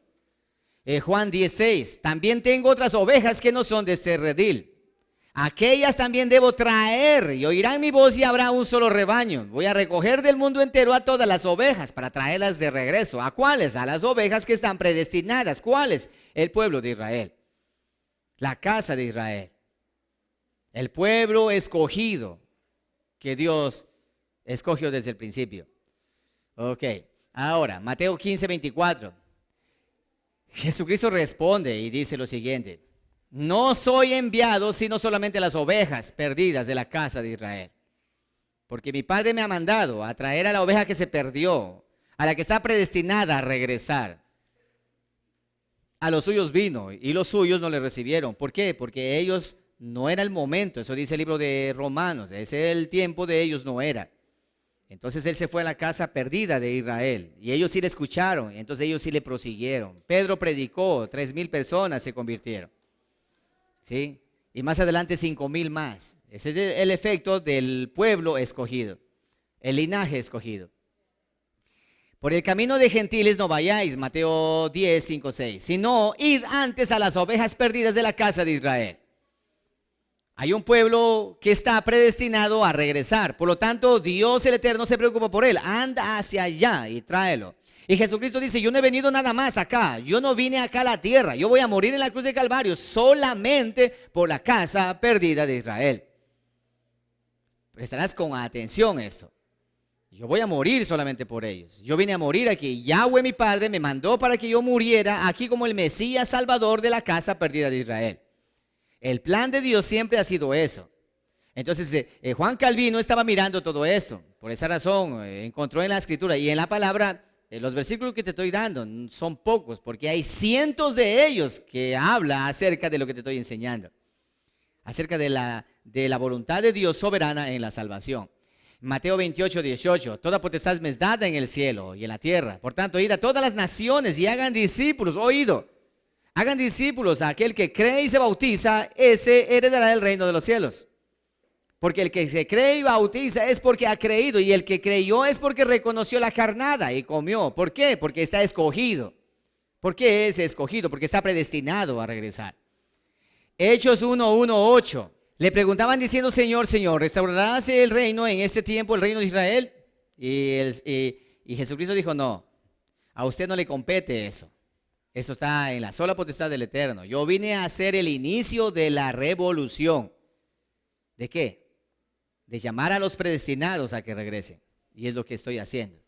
Juan 16, también tengo otras ovejas que no son de este redil. Aquellas también debo traer y oirán mi voz y habrá un solo rebaño. Voy a recoger del mundo entero a todas las ovejas para traerlas de regreso. ¿A cuáles? A las ovejas que están predestinadas. ¿Cuáles? El pueblo de Israel. La casa de Israel. El pueblo escogido que Dios escogió desde el principio. Ok, ahora Mateo 15:24. Jesucristo responde y dice lo siguiente: no soy enviado sino solamente a las ovejas perdidas de la casa de Israel. Porque mi Padre me ha mandado a traer a la oveja que se perdió, a la que está predestinada a regresar. A los suyos vino y los suyos no le recibieron. ¿Por qué? Porque ellos no era el momento. Eso dice el libro de Romanos. Ese el tiempo de ellos no era. Entonces él se fue a la casa perdida de Israel y ellos sí le escucharon, entonces ellos sí le prosiguieron. Pedro predicó, 3,000 personas se convirtieron, ¿sí? Y más adelante 5,000 más. Ese es el efecto del pueblo escogido, el linaje escogido. Por el camino de gentiles no vayáis, Mateo 10:5-6, sino id antes a las ovejas perdidas de la casa de Israel. Hay un pueblo que está predestinado a regresar. Por lo tanto, Dios el Eterno se preocupa por él. Anda hacia allá y tráelo. Y Jesucristo dice, yo no he venido nada más acá. Yo no vine acá a la tierra. Yo voy a morir en la cruz de Calvario solamente por la casa perdida de Israel. Prestarás con atención esto. Yo voy a morir solamente por ellos. Yo vine a morir aquí. Yahweh mi Padre me mandó para que yo muriera aquí como el Mesías Salvador de la casa perdida de Israel. El plan de Dios siempre ha sido eso. Entonces Juan Calvino estaba mirando todo esto. Por esa razón encontró en la escritura y en la palabra, los versículos que te estoy dando son pocos, porque hay cientos de ellos que habla acerca de lo que te estoy enseñando. Acerca de la voluntad de Dios soberana en la salvación. Mateo 28:18, toda potestad me es dada en el cielo y en la tierra. Por tanto, id a todas las naciones y hagan discípulos, oído. Hagan discípulos a aquel que cree y se bautiza, ese heredará el reino de los cielos. Porque el que se cree y bautiza es porque ha creído, y el que creyó es porque reconoció la carnada y comió. ¿Por qué? Porque está escogido. ¿Por qué es escogido? Porque está predestinado a regresar. Hechos 1:1-8. Le preguntaban diciendo, Señor, Señor, ¿restaurarás el reino en este tiempo, el reino de Israel? Y Jesucristo dijo, no, a usted no le compete eso. Eso está en la sola potestad del Eterno. Yo vine a hacer el inicio de la revolución. ¿De qué? De llamar a los predestinados a que regresen. Y es lo que estoy haciendo.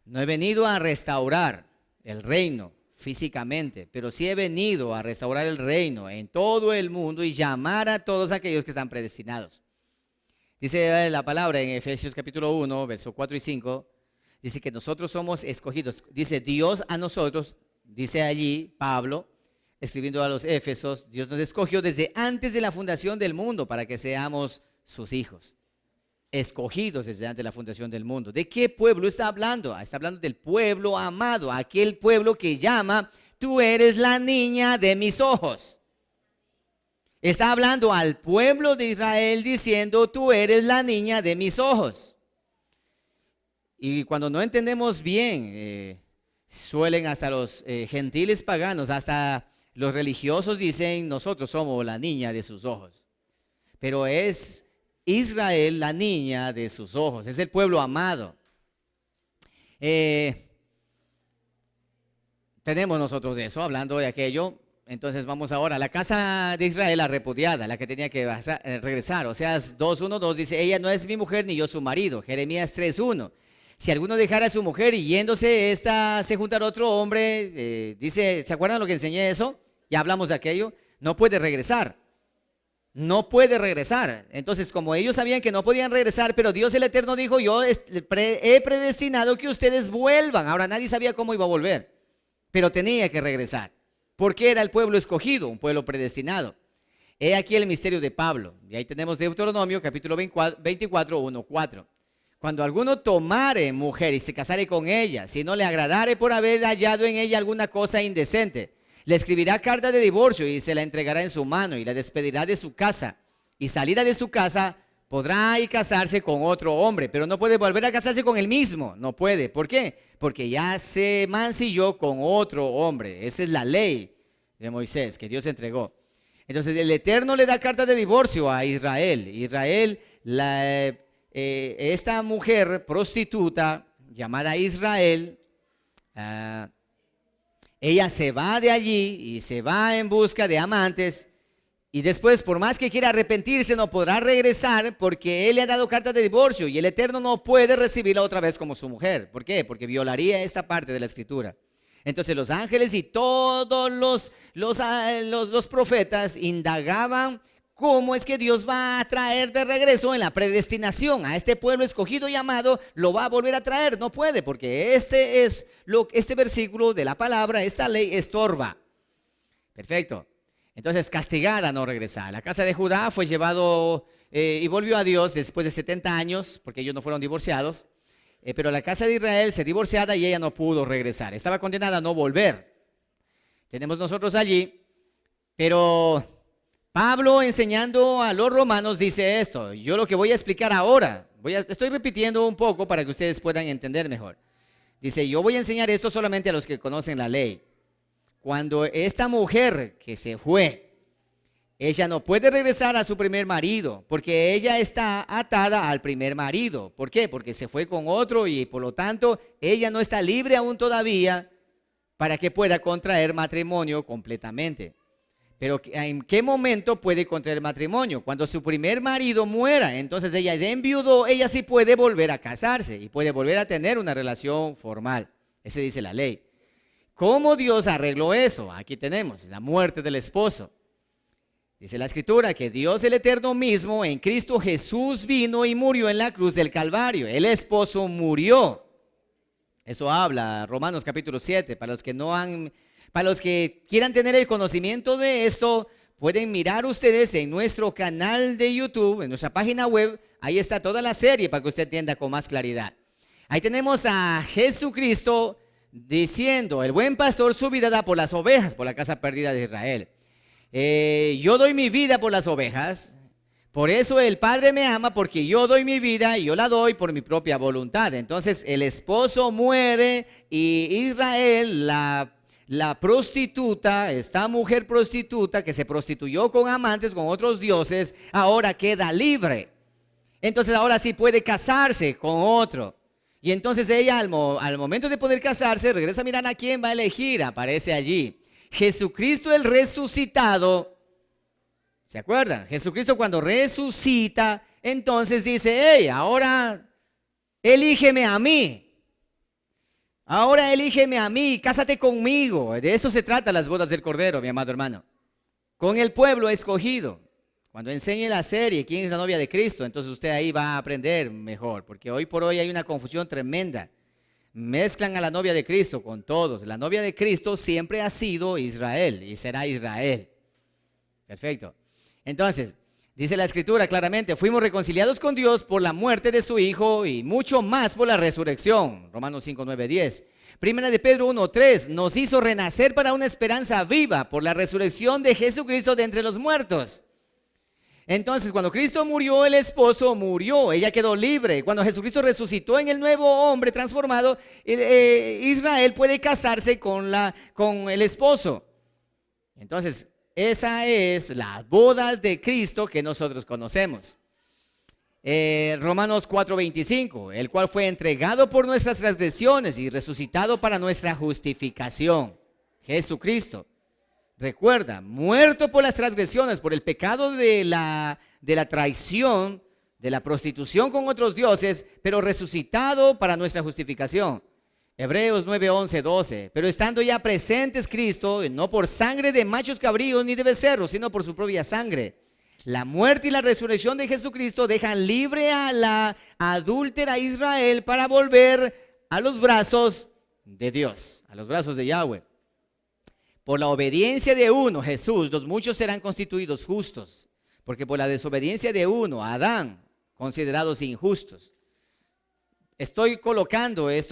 No he venido a restaurar el reino físicamente, pero sí he venido a restaurar el reino en todo el mundo y llamar a todos aquellos que están predestinados. Dice la palabra en Efesios capítulo 1, versos 4 y 5, dice que nosotros somos escogidos. Dice Dios a nosotros, dice allí Pablo, escribiendo a los Éfesos, Dios nos escogió desde antes de la fundación del mundo para que seamos sus hijos. Escogidos desde antes de la fundación del mundo. ¿De qué pueblo está hablando? Está hablando del pueblo amado, aquel pueblo que llama, tú eres la niña de mis ojos. Está hablando al pueblo de Israel diciendo, tú eres la niña de mis ojos. Y cuando no entendemos bien, suelen hasta los gentiles paganos, hasta los religiosos dicen, nosotros somos la niña de sus ojos. pero es Israel la niña de sus ojos, es el pueblo amado. Tenemos nosotros de eso, hablando de aquello. Entonces vamos ahora a la casa de Israel, la repudiada, la que tenía que regresar. Oseas 2:1-2 dice, ella no es mi mujer ni yo su marido. Jeremías 3:1. Si alguno dejara a su mujer y yéndose, esta se juntará a otro hombre, dice, ¿se acuerdan lo que enseñé eso? Ya hablamos de aquello. No puede regresar. No puede regresar. Entonces, como ellos sabían que no podían regresar, pero Dios el Eterno dijo, yo he predestinado que ustedes vuelvan. Ahora nadie sabía cómo iba a volver, pero tenía que regresar, porque era el pueblo escogido, un pueblo predestinado. He aquí el misterio de Pablo. Y ahí tenemos Deuteronomio, capítulo 24, 1-4. Cuando alguno tomare mujer y se casare con ella, si no le agradare por haber hallado en ella alguna cosa indecente, le escribirá carta de divorcio y se la entregará en su mano y la despedirá de su casa. Y salida de su casa, podrá y casarse con otro hombre, pero no puede volver a casarse con el mismo. No puede. ¿Por qué? Porque ya se mancilló con otro hombre. Esa es la ley de Moisés que Dios entregó. Entonces el Eterno le da carta de divorcio a Israel. Israel, esta mujer prostituta llamada Israel, ella se va de allí y se va en busca de amantes. Y después, por más que quiera arrepentirse, no podrá regresar porque él le ha dado carta de divorcio y el Eterno no puede recibirla otra vez como su mujer. ¿Por qué? Porque violaría esta parte de la Escritura. Entonces los ángeles y todos los profetas indagaban cómo es que Dios va a traer de regreso en la predestinación a este pueblo escogido y amado, lo va a volver a traer. No puede, porque este versículo de la palabra, esta ley estorba. Perfecto. Entonces, castigada no regresar. La casa de Judá fue llevado y volvió a Dios después de 70 años, porque ellos no fueron divorciados. Pero la casa de Israel se divorciada y ella no pudo regresar. Estaba condenada a no volver. Tenemos nosotros allí, pero Pablo, enseñando a los romanos, dice esto. Yo lo que voy a explicar ahora, estoy repitiendo un poco para que ustedes puedan entender mejor. Dice, yo voy a enseñar esto solamente a los que conocen la ley. Cuando esta mujer que se fue, ella no puede regresar a su primer marido, porque ella está atada al primer marido. ¿Por qué? Porque se fue con otro y por lo tanto ella no está libre aún todavía para que pueda contraer matrimonio completamente. Pero ¿en qué momento puede contraer matrimonio? Cuando su primer marido muera. Entonces ella es enviudó, ella sí puede volver a casarse y puede volver a tener una relación formal. Ese dice la ley. ¿Cómo Dios arregló eso? Aquí tenemos la muerte del esposo. Dice la Escritura que Dios el Eterno mismo en Cristo Jesús vino y murió en la cruz del Calvario. El esposo murió. Eso habla Romanos capítulo 7. Para los que quieran tener el conocimiento de esto, pueden mirar ustedes en nuestro canal de YouTube, en nuestra página web. Ahí está toda la serie para que usted entienda con más claridad. Ahí tenemos a Jesucristo diciendo, el buen pastor su vida da por las ovejas, por la casa perdida de Israel. Yo doy mi vida por las ovejas. Por eso el Padre me ama, porque yo doy mi vida y yo la doy por mi propia voluntad. Entonces el esposo muere y Israel, la prostituta, esta mujer prostituta que se prostituyó con amantes, con otros dioses, ahora queda libre. Entonces ahora sí puede casarse con otro. Y entonces ella al momento de poder casarse, regresa a mirar a quién va a elegir, aparece allí. Jesucristo el resucitado, ¿se acuerdan? Jesucristo cuando resucita, entonces dice, hey, ahora elígeme a mí. Ahora elígeme a mí, cásate conmigo. De eso se trata las bodas del Cordero, mi amado hermano. Con el pueblo escogido. Cuando enseñe la serie, quién es la novia de Cristo, entonces usted ahí va a aprender mejor. Porque hoy por hoy hay una confusión tremenda. Mezclan a la novia de Cristo con todos. La novia de Cristo siempre ha sido Israel y será Israel. Perfecto. Entonces, dice la Escritura claramente, fuimos reconciliados con Dios por la muerte de su Hijo y mucho más por la resurrección. Romanos 5, 9, 10. Primera de Pedro 1, 3. Nos hizo renacer para una esperanza viva por la resurrección de Jesucristo de entre los muertos. Entonces, cuando Cristo murió, el esposo murió, ella quedó libre. Cuando Jesucristo resucitó en el nuevo hombre transformado, Israel puede casarse con el esposo. Entonces, esa es la boda de Cristo que nosotros conocemos. Romanos 4:25, el cual fue entregado por nuestras transgresiones y resucitado para nuestra justificación. Jesucristo. Recuerda, muerto por las transgresiones, por el pecado de la traición, de la prostitución con otros dioses, pero resucitado para nuestra justificación. Hebreos 9:11-12, pero estando ya presentes Cristo, no por sangre de machos cabríos ni de becerros, sino por su propia sangre. La muerte y la resurrección de Jesucristo dejan libre a la adúltera Israel para volver a los brazos de Dios, a los brazos de Yahweh. Por la obediencia de uno, Jesús, los muchos serán constituidos justos, porque por la desobediencia de uno, Adán, considerados injustos. Estoy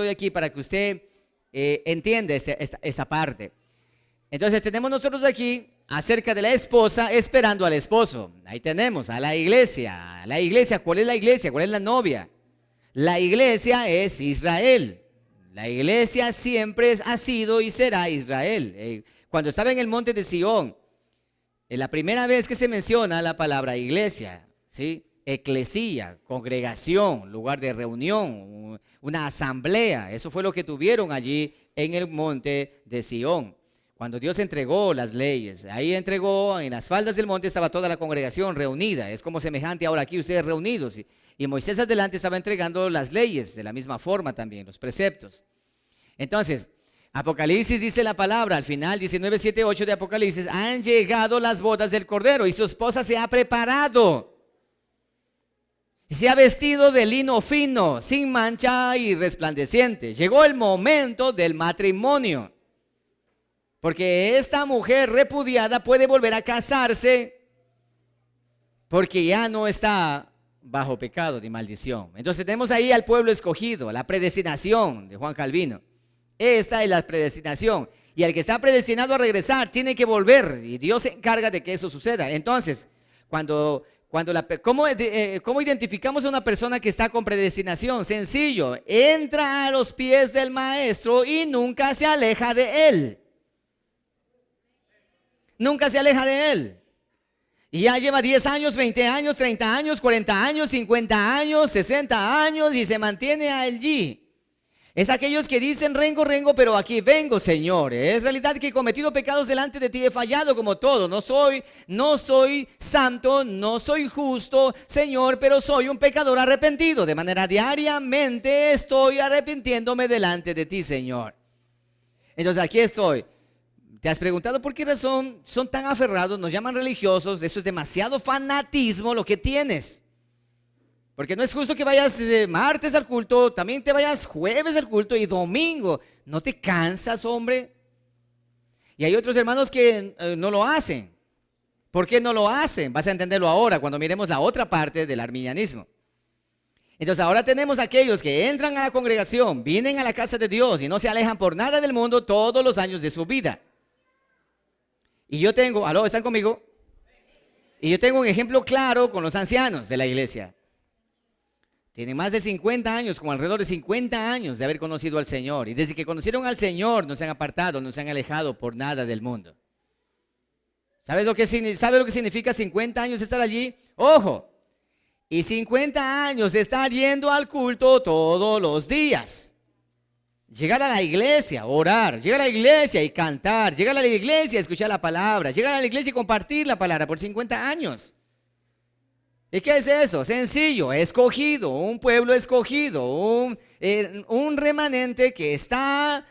aquí para que usted entienda esta parte. Entonces tenemos nosotros aquí acerca de la esposa esperando al esposo. Ahí tenemos a la iglesia. La iglesia, ¿cuál es la iglesia? ¿Cuál es la novia? La iglesia es Israel. La iglesia siempre ha sido y será Israel. Cuando estaba en el monte de Sión, es la primera vez que se menciona la palabra iglesia, ¿sí? Eclesía, congregación, lugar de reunión, una asamblea. Eso fue lo que tuvieron allí en el monte de Sión. Cuando Dios entregó las leyes, ahí entregó, en las faldas del monte estaba toda la congregación reunida. Es como semejante ahora aquí ustedes reunidos. Y Moisés adelante estaba entregando las leyes de la misma forma también, los preceptos. Entonces, Apocalipsis dice la palabra, al final 19:7-8 de Apocalipsis, han llegado las bodas del Cordero y su esposa se ha preparado. Se ha vestido de lino fino, sin mancha y resplandeciente. Llegó el momento del matrimonio. Porque esta mujer repudiada puede volver a casarse porque ya no está bajo pecado ni maldición. Entonces tenemos ahí al pueblo escogido, la predestinación de Juan Calvino. Esta es la predestinación. Y el que está predestinado a regresar tiene que volver. Y Dios se encarga de que eso suceda. Entonces, ¿cómo identificamos a una persona que está con predestinación? Sencillo, entra a los pies del maestro y nunca se aleja de él. Nunca se aleja de él. Y ya lleva 10 años, 20 años, 30 años, 40 años, 50 años, 60 años y se mantiene allí. Es aquellos que dicen rengo, rengo, pero aquí vengo, Señor. Es realidad que he cometido pecados delante de ti, he fallado como todo. No soy santo, no soy justo, Señor, pero soy un pecador arrepentido. De manera diariamente estoy arrepintiéndome delante de ti, Señor. Entonces aquí estoy. ¿Te has preguntado por qué razón son tan aferrados? Nos llaman religiosos. Eso es demasiado fanatismo lo que tienes. Porque no es justo que vayas martes al culto, también te vayas jueves al culto y domingo. ¿No te cansas, hombre? Y hay otros hermanos que no lo hacen. ¿Por qué no lo hacen? Vas a entenderlo ahora cuando miremos la otra parte del arminianismo. Entonces ahora tenemos aquellos que entran a la congregación, vienen a la casa de Dios y no se alejan por nada del mundo todos los años de su vida. Y yo tengo, ¿aló? ¿Están conmigo? Y yo tengo un ejemplo claro con los ancianos de la iglesia. Tienen más de 50 años, como alrededor de 50 años de haber conocido al Señor. Y desde que conocieron al Señor no se han apartado, no se han alejado por nada del mundo. ¿Sabe lo que significa 50 años estar allí? ¡Ojo! Y 50 años de estar yendo al culto todos los días. Llegar a la iglesia, orar, llegar a la iglesia y cantar, llegar a la iglesia y escuchar la palabra, llegar a la iglesia y compartir la palabra por 50 años. ¿Y qué es eso? Sencillo, escogido, un pueblo escogido, un remanente que está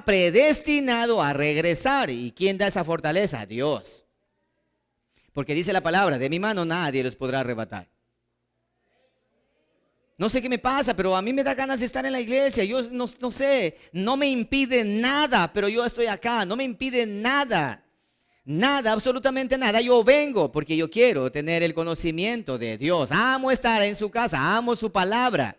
predestinado a regresar. ¿Y quién da esa fortaleza? Dios. Porque dice la palabra, de mi mano nadie los podrá arrebatar. No sé qué me pasa, pero a mí me da ganas de estar en la iglesia. Yo no sé, no me impide nada, pero yo estoy acá, no me impide nada. Nada, absolutamente nada. Yo vengo porque yo quiero tener el conocimiento de Dios. Amo estar en su casa, amo su palabra.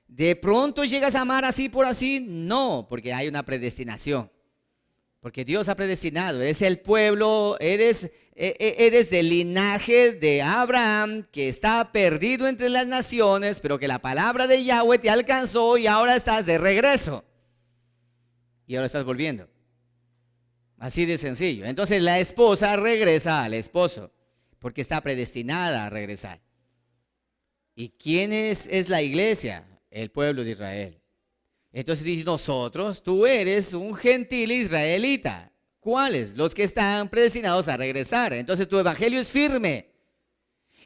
¿De pronto llegas a amar así por así? No, porque hay una predestinación. Porque Dios ha predestinado. Eres el pueblo, eres del linaje de Abraham, que está perdido entre las naciones, pero que la palabra de Yahweh te alcanzó y ahora estás de regreso. Y ahora estás volviendo. Así de sencillo. Entonces la esposa regresa al esposo porque está predestinada a regresar. ¿Y quién es la iglesia? El pueblo de Israel. Entonces dice, nosotros, tú eres un gentil israelita. ¿Cuáles? Los que están predestinados a regresar. Entonces tu evangelio es firme.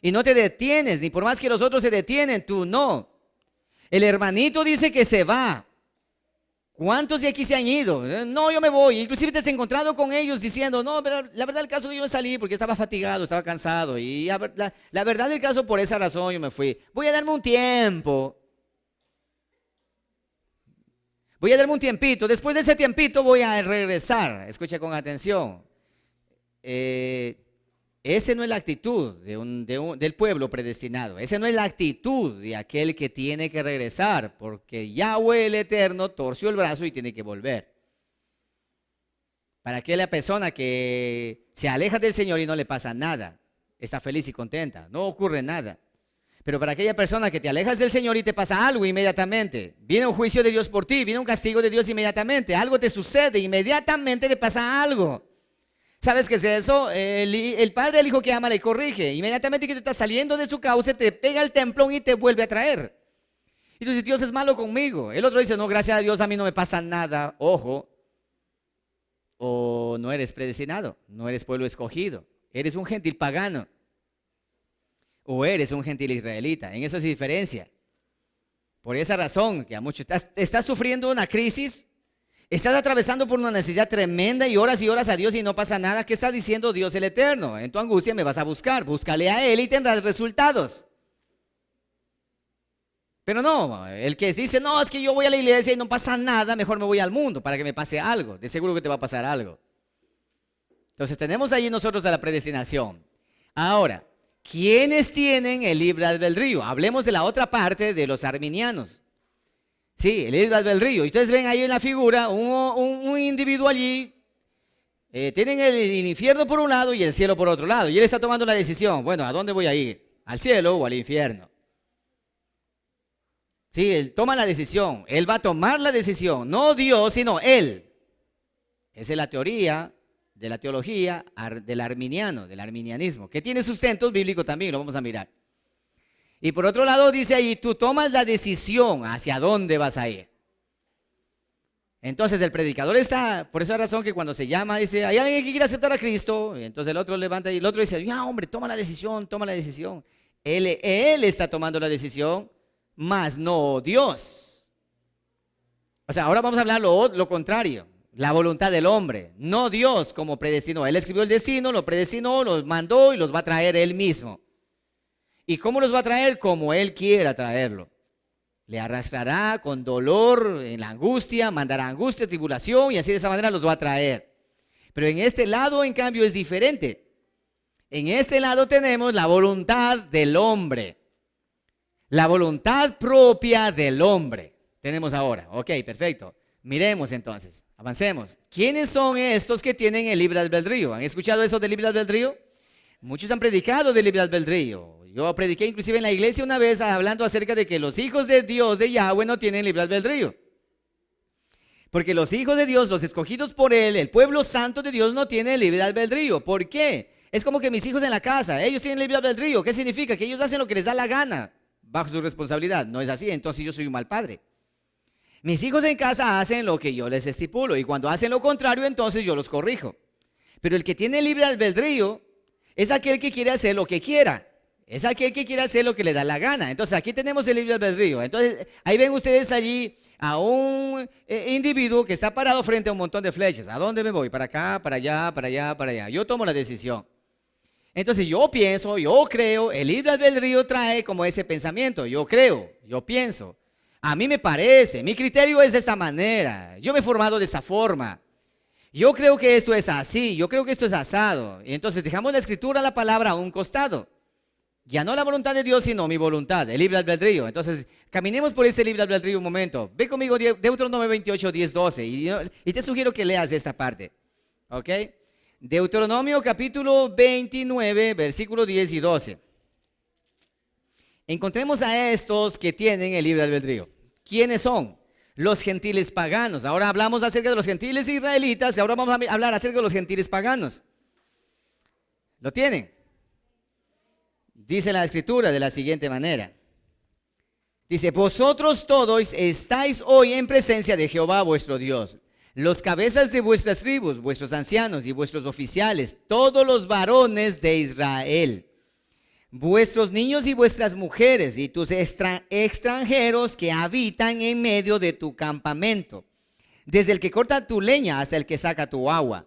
Y no te detienes, ni por más que los otros se detienen, tú no. El hermanito dice que se va. ¿Cuántos de aquí se han ido? No, yo me voy. Inclusive te has encontrado con ellos diciendo, no, la verdad del caso yo me salí porque estaba fatigado, estaba cansado. Y la verdad del caso, por esa razón yo me fui. Voy a darme un tiempo. Voy a darme un tiempito. Después de ese tiempito voy a regresar. Escucha con atención. Esa no es la actitud del pueblo predestinado. Esa no es la actitud de aquel que tiene que regresar, porque Yahweh el Eterno torció el brazo y tiene que volver. Para aquella persona que se aleja del Señor y no le pasa nada, está feliz y contenta, no ocurre nada. Pero para aquella persona que te alejas del Señor y te pasa algo inmediatamente, viene un juicio de Dios por ti, viene un castigo de Dios inmediatamente, algo te sucede, inmediatamente te pasa algo. ¿Sabes qué es eso? El padre al hijo que ama le corrige. Inmediatamente que te está saliendo de su cauce, te pega el templón y te vuelve a traer. Y tú dices, Dios es malo conmigo. El otro dice, no, gracias a Dios a mí no me pasa nada. Ojo, o no eres predestinado, no eres pueblo escogido. Eres un gentil pagano. O eres un gentil israelita. En eso es diferencia. Por esa razón, que a muchos estás sufriendo una crisis. Estás atravesando por una necesidad tremenda y oras a Dios y no pasa nada. ¿Qué está diciendo Dios el Eterno? En tu angustia me vas a buscar. Búscale a Él y tendrás resultados. Pero no, el que dice, no, es que yo voy a la iglesia y no pasa nada, mejor me voy al mundo para que me pase algo. De seguro que te va a pasar algo. Entonces tenemos ahí nosotros a la predestinación. Ahora, ¿quiénes tienen el libre albedrío? Hablemos de la otra parte de los arminianos. Sí, el libre albedrío. Y ustedes ven ahí en la figura un individuo allí. Tienen el infierno por un lado y el cielo por otro lado. Y él está tomando la decisión. Bueno, ¿a dónde voy a ir? ¿Al cielo o al infierno? Sí, él toma la decisión. Él va a tomar la decisión. No Dios, sino él. Esa es la teoría de la teología del arminiano, del arminianismo, que tiene sustentos bíblicos también, lo vamos a mirar. Y por otro lado dice ahí, tú tomas la decisión hacia dónde vas a ir. Entonces el predicador está, por esa razón que cuando se llama, dice, ¿hay alguien que quiera aceptar a Cristo? Y entonces el otro levanta y el otro dice, ya hombre, toma la decisión, toma la decisión. Él está tomando la decisión, mas no Dios. O sea, ahora vamos a hablar lo contrario, la voluntad del hombre, no Dios como predestinó. Él escribió el destino, lo predestinó, los mandó y los va a traer él mismo. ¿Y cómo los va a traer? Como Él quiera traerlo. Le arrastrará con dolor, en la angustia, mandará angustia, tribulación y así de esa manera los va a traer. Pero en este lado, en cambio, es diferente. En este lado tenemos la voluntad del hombre. La voluntad propia del hombre. Tenemos ahora. Ok, perfecto. Miremos entonces, avancemos. ¿Quiénes son estos que tienen el libre albedrío? ¿Han escuchado eso del libre albedrío? Muchos han predicado del libre albedrío. Yo prediqué inclusive en la iglesia una vez hablando acerca de que los hijos de Dios, de Yahweh, no tienen libre albedrío. Porque los hijos de Dios, los escogidos por Él, el pueblo santo de Dios no tiene libre albedrío. ¿Por qué? Es como que mis hijos en la casa, ellos tienen libre albedrío. ¿Qué significa? Que ellos hacen lo que les da la gana, bajo su responsabilidad. No es así, entonces yo soy un mal padre. Mis hijos en casa hacen lo que yo les estipulo y cuando hacen lo contrario, entonces yo los corrijo. Pero el que tiene libre albedrío es aquel que quiere hacer lo que quiera. Es aquel que quiere hacer lo que le da la gana. Entonces aquí tenemos el libre albedrío. Entonces ahí ven ustedes allí a un individuo que está parado frente a un montón de flechas. ¿A dónde me voy? Para acá, para allá, para allá, para allá. Yo tomo la decisión. Entonces yo pienso, yo creo, el libre albedrío trae como ese pensamiento. Yo creo, yo pienso. A mí me parece, mi criterio es de esta manera. Yo me he formado de esta forma. Yo creo que esto es así, yo creo que esto es asado. Y entonces dejamos la escritura, la palabra a un costado. Ya no la voluntad de Dios, sino mi voluntad, el libre albedrío. Entonces, caminemos por ese libre albedrío un momento. Ve conmigo Deuteronomio 28, 10, 12. Y te sugiero que leas esta parte. ¿Ok? Deuteronomio capítulo 29, versículos 10 y 12. Encontremos a estos que tienen el libre albedrío. ¿Quiénes son? Los gentiles paganos. Ahora hablamos acerca de los gentiles israelitas y ahora vamos a hablar acerca de los gentiles paganos. ¿Lo tienen? Dice la Escritura de la siguiente manera. Dice, vosotros todos estáis hoy en presencia de Jehová vuestro Dios, los cabezas de vuestras tribus, vuestros ancianos y vuestros oficiales, todos los varones de Israel, vuestros niños y vuestras mujeres y tus extranjeros que habitan en medio de tu campamento, desde el que corta tu leña hasta el que saca tu agua,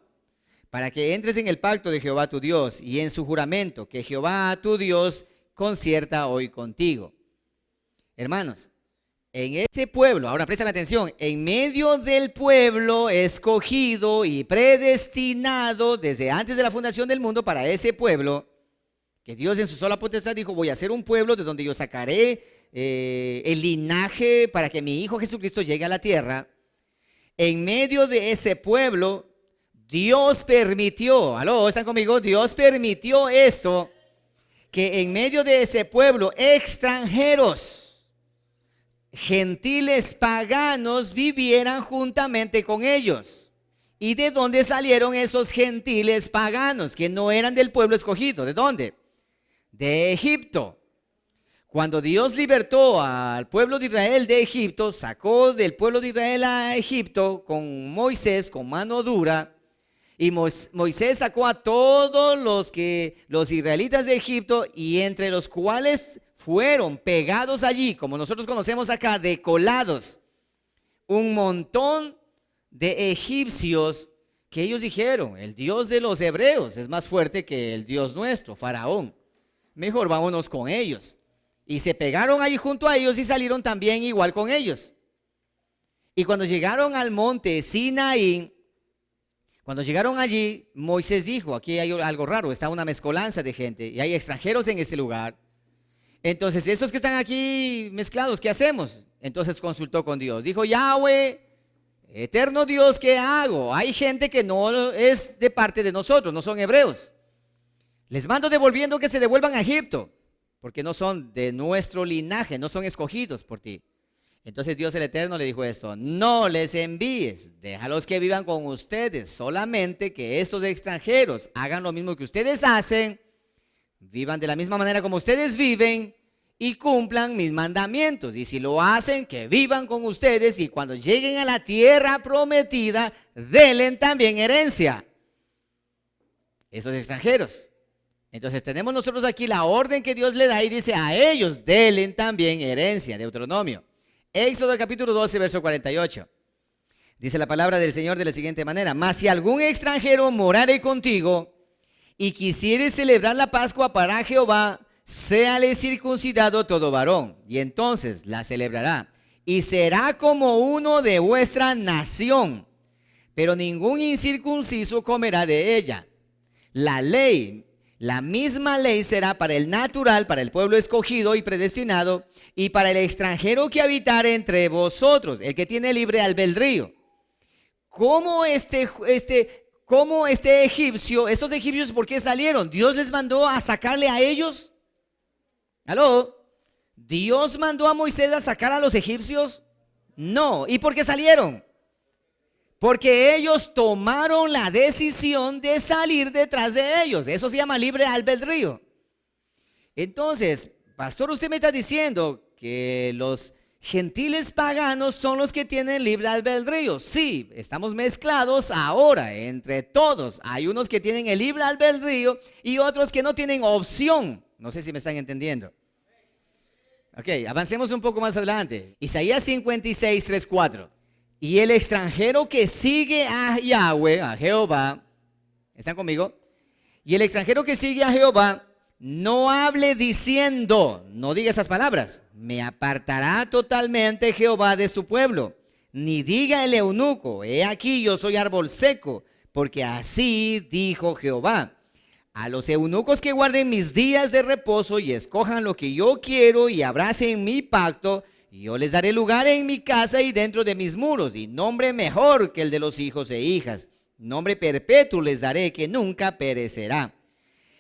para que entres en el pacto de Jehová tu Dios y en su juramento que Jehová tu Dios concierta hoy contigo. Hermanos, en ese pueblo, ahora préstame atención, en medio del pueblo escogido y predestinado desde antes de la fundación del mundo para ese pueblo, que Dios en su sola potestad dijo, voy a hacer un pueblo de donde yo sacaré el linaje para que mi Hijo Jesucristo llegue a la tierra. En medio de ese pueblo, Dios permitió, ¿aló? ¿Están conmigo? Dios permitió esto, que en medio de ese pueblo, extranjeros, gentiles paganos vivieran juntamente con ellos. ¿Y de dónde salieron esos gentiles paganos que no eran del pueblo escogido? ¿De dónde? De Egipto. Cuando Dios libertó al pueblo de Israel de Egipto, sacó del pueblo de Israel a Egipto con Moisés, con mano dura, y Moisés sacó a todos los israelitas de Egipto, y entre los cuales fueron pegados allí, como nosotros conocemos acá, decolados, un montón de egipcios que ellos dijeron, el Dios de los hebreos es más fuerte que el Dios nuestro, Faraón. Mejor vámonos con ellos. Y se pegaron ahí junto a ellos y salieron también igual con ellos. Y cuando llegaron al monte Sinaí, cuando llegaron allí, Moisés dijo, aquí hay algo raro, está una mezcolanza de gente y hay extranjeros en este lugar. Entonces, estos que están aquí mezclados, ¿qué hacemos? Entonces consultó con Dios. Dijo, Yahweh, eterno Dios, ¿qué hago? Hay gente que no es de parte de nosotros, no son hebreos. Les mando devolviendo que se devuelvan a Egipto, porque no son de nuestro linaje, no son escogidos por ti. Entonces Dios el Eterno le dijo esto, no les envíes, déjalos que vivan con ustedes, solamente que estos extranjeros hagan lo mismo que ustedes hacen, vivan de la misma manera como ustedes viven y cumplan mis mandamientos. Y si lo hacen, que vivan con ustedes y cuando lleguen a la tierra prometida, denle también herencia. Esos extranjeros. Entonces tenemos nosotros aquí la orden que Dios le da y dice a ellos, denle también herencia. Deuteronomio. Éxodo capítulo 12, verso 48. Dice la palabra del Señor de la siguiente manera, mas si algún extranjero morare contigo, y quisiere celebrar la Pascua para Jehová, séale circuncidado todo varón, y entonces la celebrará, y será como uno de vuestra nación, pero ningún incircunciso comerá de ella. La ley, la misma ley será para el natural, para el pueblo escogido y predestinado, y para el extranjero que habitare entre vosotros, el que tiene libre albedrío. ¿Cómo este egipcio, estos egipcios, por qué salieron? ¿Dios les mandó a sacarle a ellos? ¿Aló? ¿Dios mandó a Moisés a sacar a los egipcios? No. ¿Y por qué salieron? Porque ellos tomaron la decisión de salir detrás de ellos. Eso se llama libre albedrío. Entonces, pastor, usted me está diciendo que los gentiles paganos son los que tienen libre albedrío. Sí, estamos mezclados ahora entre todos. Hay unos que tienen el libre albedrío y otros que no tienen opción. No sé si me están entendiendo. Ok, avancemos un poco más adelante. Isaías 56, 3, 4. Y el extranjero que sigue a Yahweh, a Jehová, ¿están conmigo? Y el extranjero que sigue a Jehová, no hable diciendo, no diga esas palabras, me apartará totalmente Jehová de su pueblo, ni diga el eunuco, he aquí yo soy árbol seco, porque así dijo Jehová. A los eunucos que guarden mis días de reposo y escojan lo que yo quiero y abracen mi pacto, yo les daré lugar en mi casa y dentro de mis muros, y nombre mejor que el de los hijos e hijas, nombre perpetuo les daré que nunca perecerá.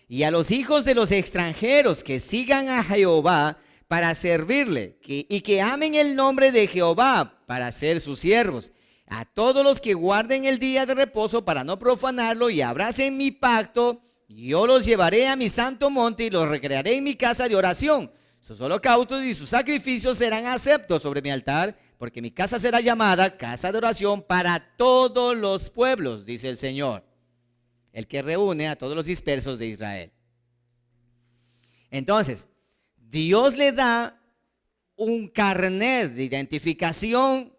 Y a los hijos de los extranjeros que sigan a Jehová, para servirle, y que amen el nombre de Jehová para ser sus siervos. A todos los que guarden el día de reposo para no profanarlo y abracen mi pacto, yo los llevaré a mi santo monte y los recrearé en mi casa de oración. Sus holocaustos y sus sacrificios serán aceptos sobre mi altar, porque mi casa será llamada casa de oración para todos los pueblos, dice el Señor, el que reúne a todos los dispersos de Israel. Entonces, Dios le da un carnet de identificación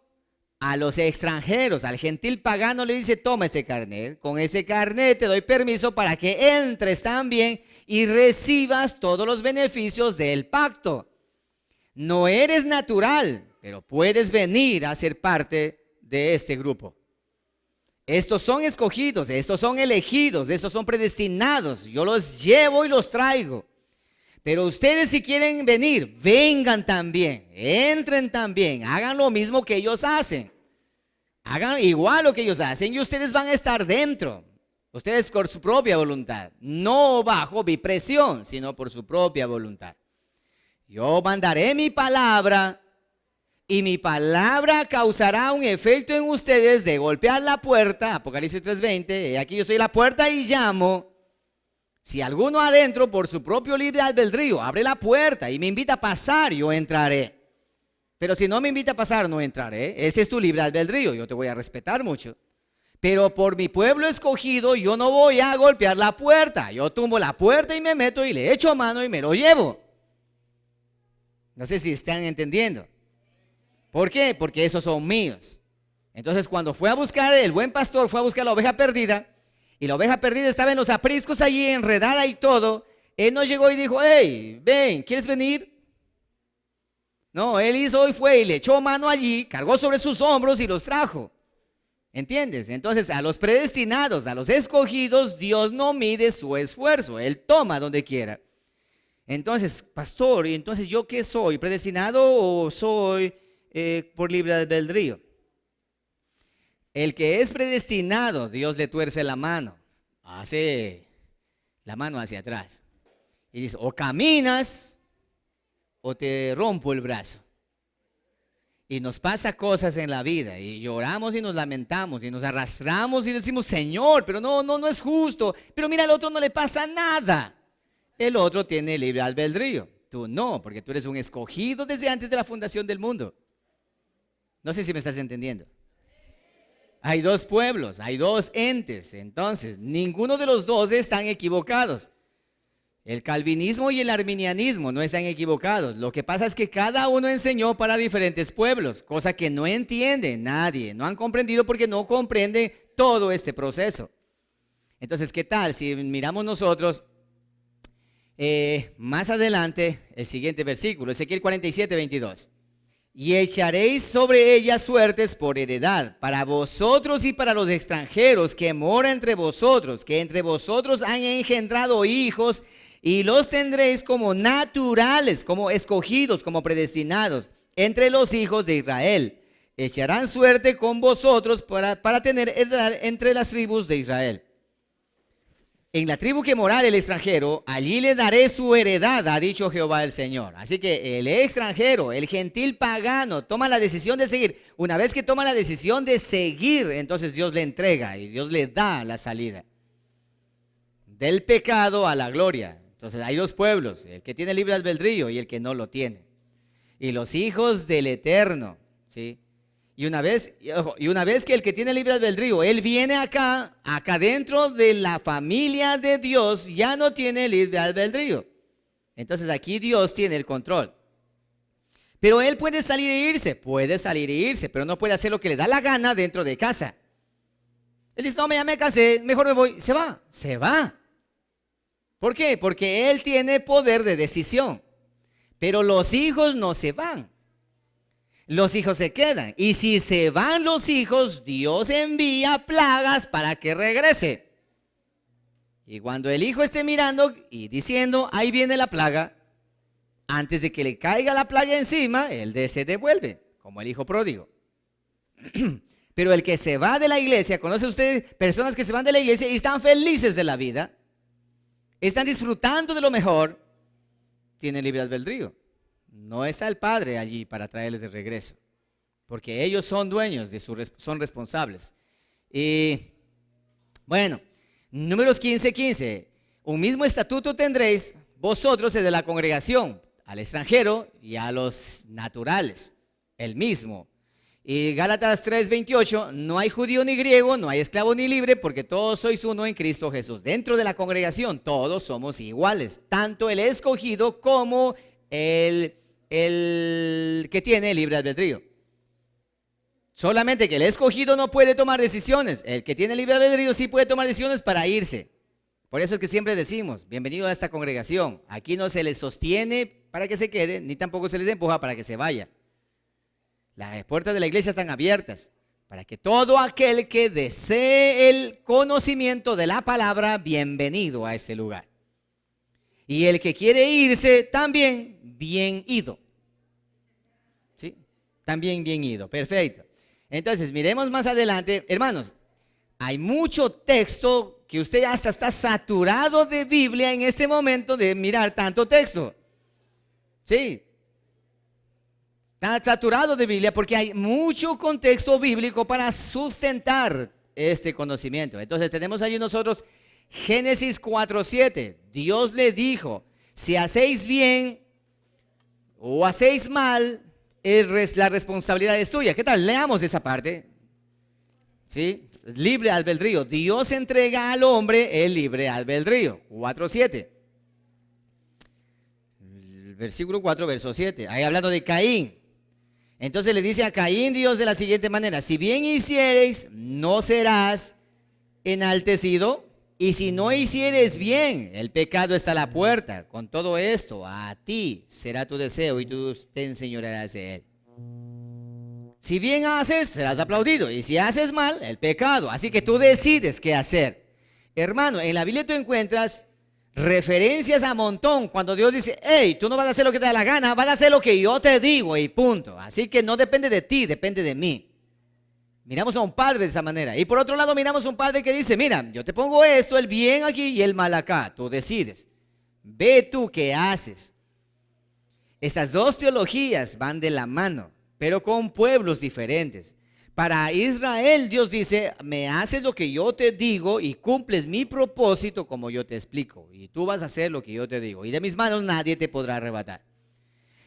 a los extranjeros. Al gentil pagano le dice: toma este carnet, con ese carnet te doy permiso para que entres también y recibas todos los beneficios del pacto. No eres natural, pero puedes venir a ser parte de este grupo. Estos son escogidos, estos son elegidos, estos son predestinados. Yo los llevo y los traigo. Pero ustedes, si quieren venir, vengan también, entren también, hagan lo mismo que ellos hacen. Hagan igual lo que ellos hacen y ustedes van a estar dentro. Ustedes por su propia voluntad, no bajo mi presión, sino por su propia voluntad. Yo mandaré mi palabra y mi palabra causará un efecto en ustedes de golpear la puerta. Apocalipsis 3:20, aquí yo soy la puerta y llamo. Si alguno adentro por su propio libre albedrío abre la puerta y me invita a pasar, yo entraré. Pero si no me invita a pasar, no entraré. Ese es tu libre albedrío, yo te voy a respetar mucho. Pero por mi pueblo escogido, yo no voy a golpear la puerta. Yo tumbo la puerta y me meto y le echo mano y me lo llevo. No sé si están entendiendo. ¿Por qué? Porque esos son míos. Entonces, cuando fue a buscar, el buen pastor fue a buscar la oveja perdida, y la oveja perdida estaba en los apriscos allí, enredada y todo, él no llegó y dijo: hey, ven, ¿quieres venir? No, él hizo y fue y le echó mano allí, cargó sobre sus hombros y los trajo. ¿Entiendes? Entonces, a los predestinados, a los escogidos, Dios no mide su esfuerzo, Él toma donde quiera. Entonces, pastor, ¿y entonces yo qué soy? ¿Predestinado o soy por libre albedrío? El que es predestinado, Dios le tuerce la mano, hace la mano hacia atrás y dice: o caminas o te rompo el brazo. Y nos pasa cosas en la vida y lloramos y nos lamentamos y nos arrastramos y decimos: Señor, pero no es justo. Pero mira, al otro no le pasa nada. El otro tiene libre albedrío, tú no, porque tú eres un escogido desde antes de la fundación del mundo. No sé si me estás entendiendo. Hay dos pueblos, hay dos entes, entonces ninguno de los dos están equivocados. El calvinismo y el arminianismo no están equivocados. Lo que pasa es que cada uno enseñó para diferentes pueblos, cosa que no entiende nadie, no han comprendido porque no comprenden todo este proceso. Entonces, ¿qué tal si miramos nosotros más adelante el siguiente versículo, Ezequiel 47:22? Y echaréis sobre ellas suertes por heredad, para vosotros y para los extranjeros que moran entre vosotros, que entre vosotros han engendrado hijos, y los tendréis como naturales, como escogidos, como predestinados, entre los hijos de Israel. Echarán suerte con vosotros para tener heredad entre las tribus de Israel. En la tribu que morare el extranjero, allí le daré su heredad, ha dicho Jehová el Señor. Así que el extranjero, el gentil pagano, toma la decisión de seguir. Una vez que toma la decisión de seguir, entonces Dios le entrega y Dios le da la salida. Del pecado a la gloria. Entonces hay dos pueblos, el que tiene libre albedrío y el que no lo tiene. Y los hijos del Eterno, ¿sí? Y una vez que el que tiene libre albedrío, él viene acá dentro de la familia de Dios, ya no tiene libre albedrío. Entonces aquí Dios tiene el control. Pero él puede salir e irse, pero no puede hacer lo que le da la gana dentro de casa. Él dice: no, ya me casé, mejor me voy. Se va. ¿Por qué? Porque él tiene poder de decisión. Pero los hijos no se van. Los hijos se quedan. Y si se van los hijos, Dios envía plagas para que regrese. Y cuando el hijo esté mirando y diciendo: ahí viene la plaga, antes de que le caiga la plaga encima, él se devuelve, como el hijo pródigo. Pero el que se va de la iglesia, ¿conoce usted personas que se van de la iglesia y están felices de la vida? Están disfrutando de lo mejor, tienen libre albedrío. No está el Padre allí para traerles de regreso, porque ellos son dueños, son responsables. Y bueno, Números 15:15. Un mismo estatuto tendréis vosotros de la congregación, al extranjero y a los naturales, el mismo. Y Gálatas 3:28, no hay judío ni griego, no hay esclavo ni libre, porque todos sois uno en Cristo Jesús. Dentro de la congregación todos somos iguales, tanto el escogido como el que tiene libre albedrío. Solamente que el escogido no puede tomar decisiones, el que tiene libre albedrío sí puede tomar decisiones para irse. Por eso es que siempre decimos, bienvenido a esta congregación. Aquí no se les sostiene para que se quede, ni tampoco se les empuja para que se vaya. Las puertas de la iglesia están abiertas para que todo aquel que desee el conocimiento de la palabra, bienvenido a este lugar. Y el que quiere irse, también bien ido. ¿Sí? También bien ido, perfecto. Entonces, miremos más adelante. Hermanos, hay mucho texto que usted hasta está saturado de Biblia en este momento de mirar tanto texto. Sí. Está saturado de Biblia porque hay mucho contexto bíblico para sustentar este conocimiento. Entonces tenemos allí nosotros Génesis 4:7. Dios le dijo, si hacéis bien o hacéis mal, la responsabilidad es tuya. ¿Qué tal? Leamos esa parte. ¿Sí? Libre albedrío. Dios entrega al hombre el libre albedrío. 4:7. Versículo 4, verso 7. Ahí hablando de Caín. Entonces le dice a Caín Dios de la siguiente manera: si bien hiciereis, no serás enaltecido, y si no hicieres bien, el pecado está a la puerta. Con todo esto, a ti será tu deseo y tú te enseñorearás de él. Si bien haces, serás aplaudido, y si haces mal, el pecado. Así que tú decides qué hacer. Hermano, en la Biblia tú encuentras referencias a montón cuando Dios dice, hey, tú no vas a hacer lo que te da la gana, vas a hacer lo que yo te digo y punto. Así que no depende de ti, depende de mí. Miramos a un padre de esa manera. Y por otro lado miramos a un padre que dice, mira, yo te pongo esto, el bien aquí y el mal acá, tú decides. Ve tú qué haces. Estas dos teologías van de la mano, pero con pueblos diferentes. Para Israel, Dios dice, me haces lo que yo te digo y cumples mi propósito como yo te explico. Y tú vas a hacer lo que yo te digo. Y de mis manos nadie te podrá arrebatar.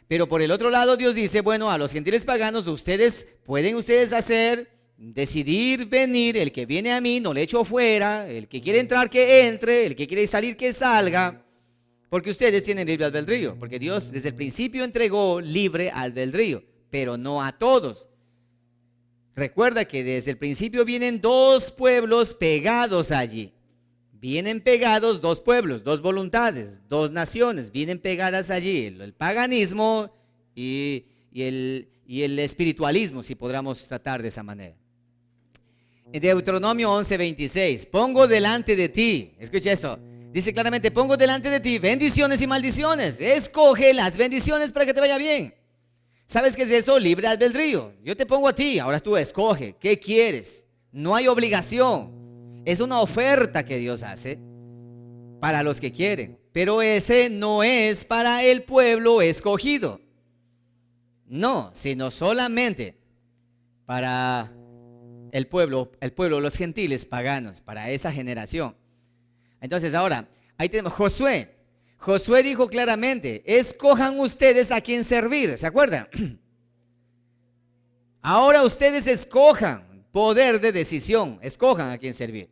Pero por el otro lado, Dios dice, bueno, a los gentiles paganos, pueden ustedes hacer, decidir venir. El que viene a mí no le echo fuera. El que quiere entrar, que entre. El que quiere salir, que salga. Porque ustedes tienen libre albedrío. Porque Dios desde el principio entregó libre albedrío, pero no a todos. Recuerda que desde el principio vienen dos pueblos pegados allí. Vienen pegados dos pueblos, dos voluntades, dos naciones. Vienen pegadas allí el paganismo y el espiritualismo, si podamos tratar de esa manera. En Deuteronomio 11:26, pongo delante de ti, escucha esto, dice claramente, pongo delante de ti bendiciones y maldiciones. Escoge las bendiciones para que te vaya bien. ¿Sabes qué es eso? Libre albedrío. Yo te pongo a ti, ahora tú escoge. ¿Qué quieres? No hay obligación. Es una oferta que Dios hace para los que quieren. Pero ese no es para el pueblo escogido. No, sino solamente para el pueblo, los gentiles paganos, para esa generación. Entonces ahora, ahí tenemos Josué. Josué dijo claramente, escojan ustedes a quién servir, ¿se acuerdan? Ahora ustedes escojan, poder de decisión, escojan a quién servir.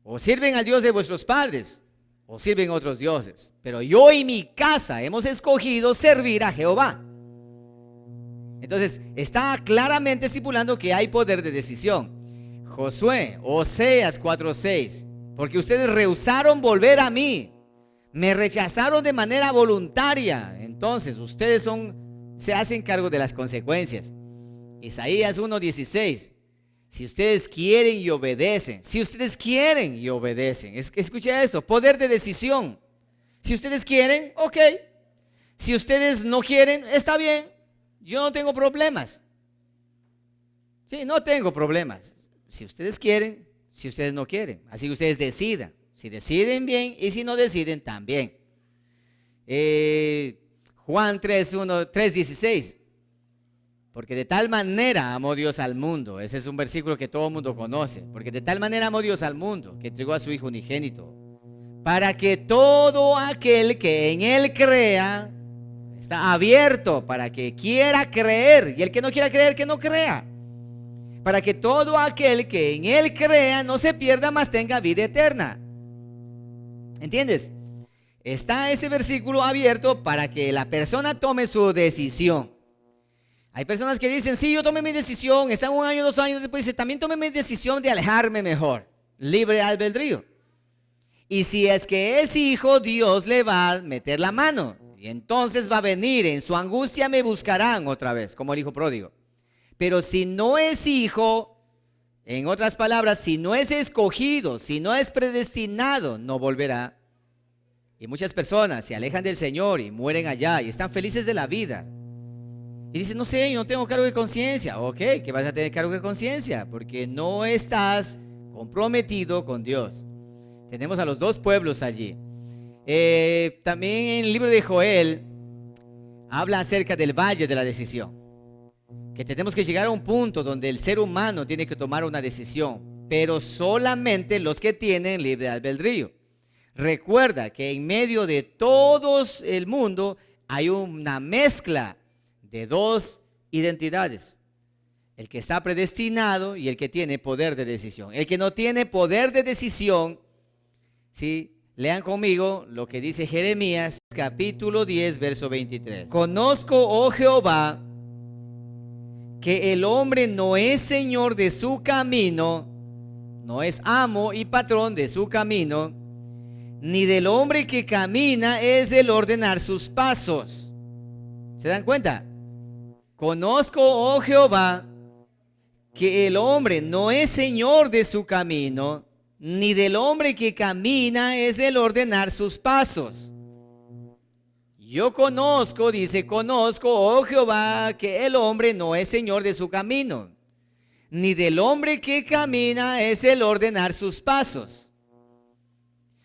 O sirven al Dios de vuestros padres, o sirven a otros dioses. Pero yo y mi casa hemos escogido servir a Jehová. Entonces, está claramente estipulando que hay poder de decisión. Josué, Oseas 4:6, porque ustedes rehusaron volver a mí. Me rechazaron de manera voluntaria. Entonces ustedes se hacen cargo de las consecuencias. Isaías 1:16. Si ustedes quieren y obedecen. Si ustedes quieren y obedecen. Escucha esto. Poder de decisión. Si ustedes quieren, ok. Si ustedes no quieren, está bien. Yo no tengo problemas. Sí, no tengo problemas. Si ustedes quieren, si ustedes no quieren. Así que ustedes decidan. Si deciden bien y si no deciden también. Juan 3:16. Porque de tal manera amó Dios al mundo. Ese es un versículo que todo el mundo conoce. Porque de tal manera amó Dios al mundo, que entregó a su Hijo unigénito, para que todo aquel que en Él crea, está abierto para que quiera creer, y el que no quiera creer, que no crea, para que todo aquel que en Él crea no se pierda, mas tenga vida eterna. ¿Entiendes? Está ese versículo abierto para que la persona tome su decisión. Hay personas que dicen, sí, yo tomé mi decisión, está 1 año, 2 años, después dice, también tomé mi decisión de alejarme mejor. Libre albedrío. Y si es que es hijo, Dios le va a meter la mano. Y entonces va a venir, en su angustia me buscarán otra vez, como el hijo pródigo. Pero si no es hijo, en otras palabras, si no es escogido, si no es predestinado, no volverá. Y muchas personas se alejan del Señor y mueren allá y están felices de la vida. Y dicen, no sé, yo no tengo cargo de conciencia. Ok, que vas a tener cargo de conciencia porque no estás comprometido con Dios. Tenemos a los dos pueblos allí. También en el libro de Joel habla acerca del valle de la decisión. Que tenemos que llegar a un punto donde el ser humano tiene que tomar una decisión, pero solamente los que tienen libre albedrío. Recuerda que en medio de todo el mundo hay una mezcla de dos identidades. El que está predestinado y el que tiene poder de decisión. El que no tiene poder de decisión, ¿sí? Lean conmigo lo que dice Jeremías capítulo 10, verso 23. Conozco, oh Jehová, que el hombre no es señor de su camino, no es amo y patrón de su camino, ni del hombre que camina es el ordenar sus pasos. ¿Se dan cuenta? Conozco, oh Jehová, que el hombre no es señor de su camino, ni del hombre que camina es el ordenar sus pasos. Yo conozco, dice, conozco, oh Jehová, que el hombre no es señor de su camino, ni del hombre que camina es el ordenar sus pasos.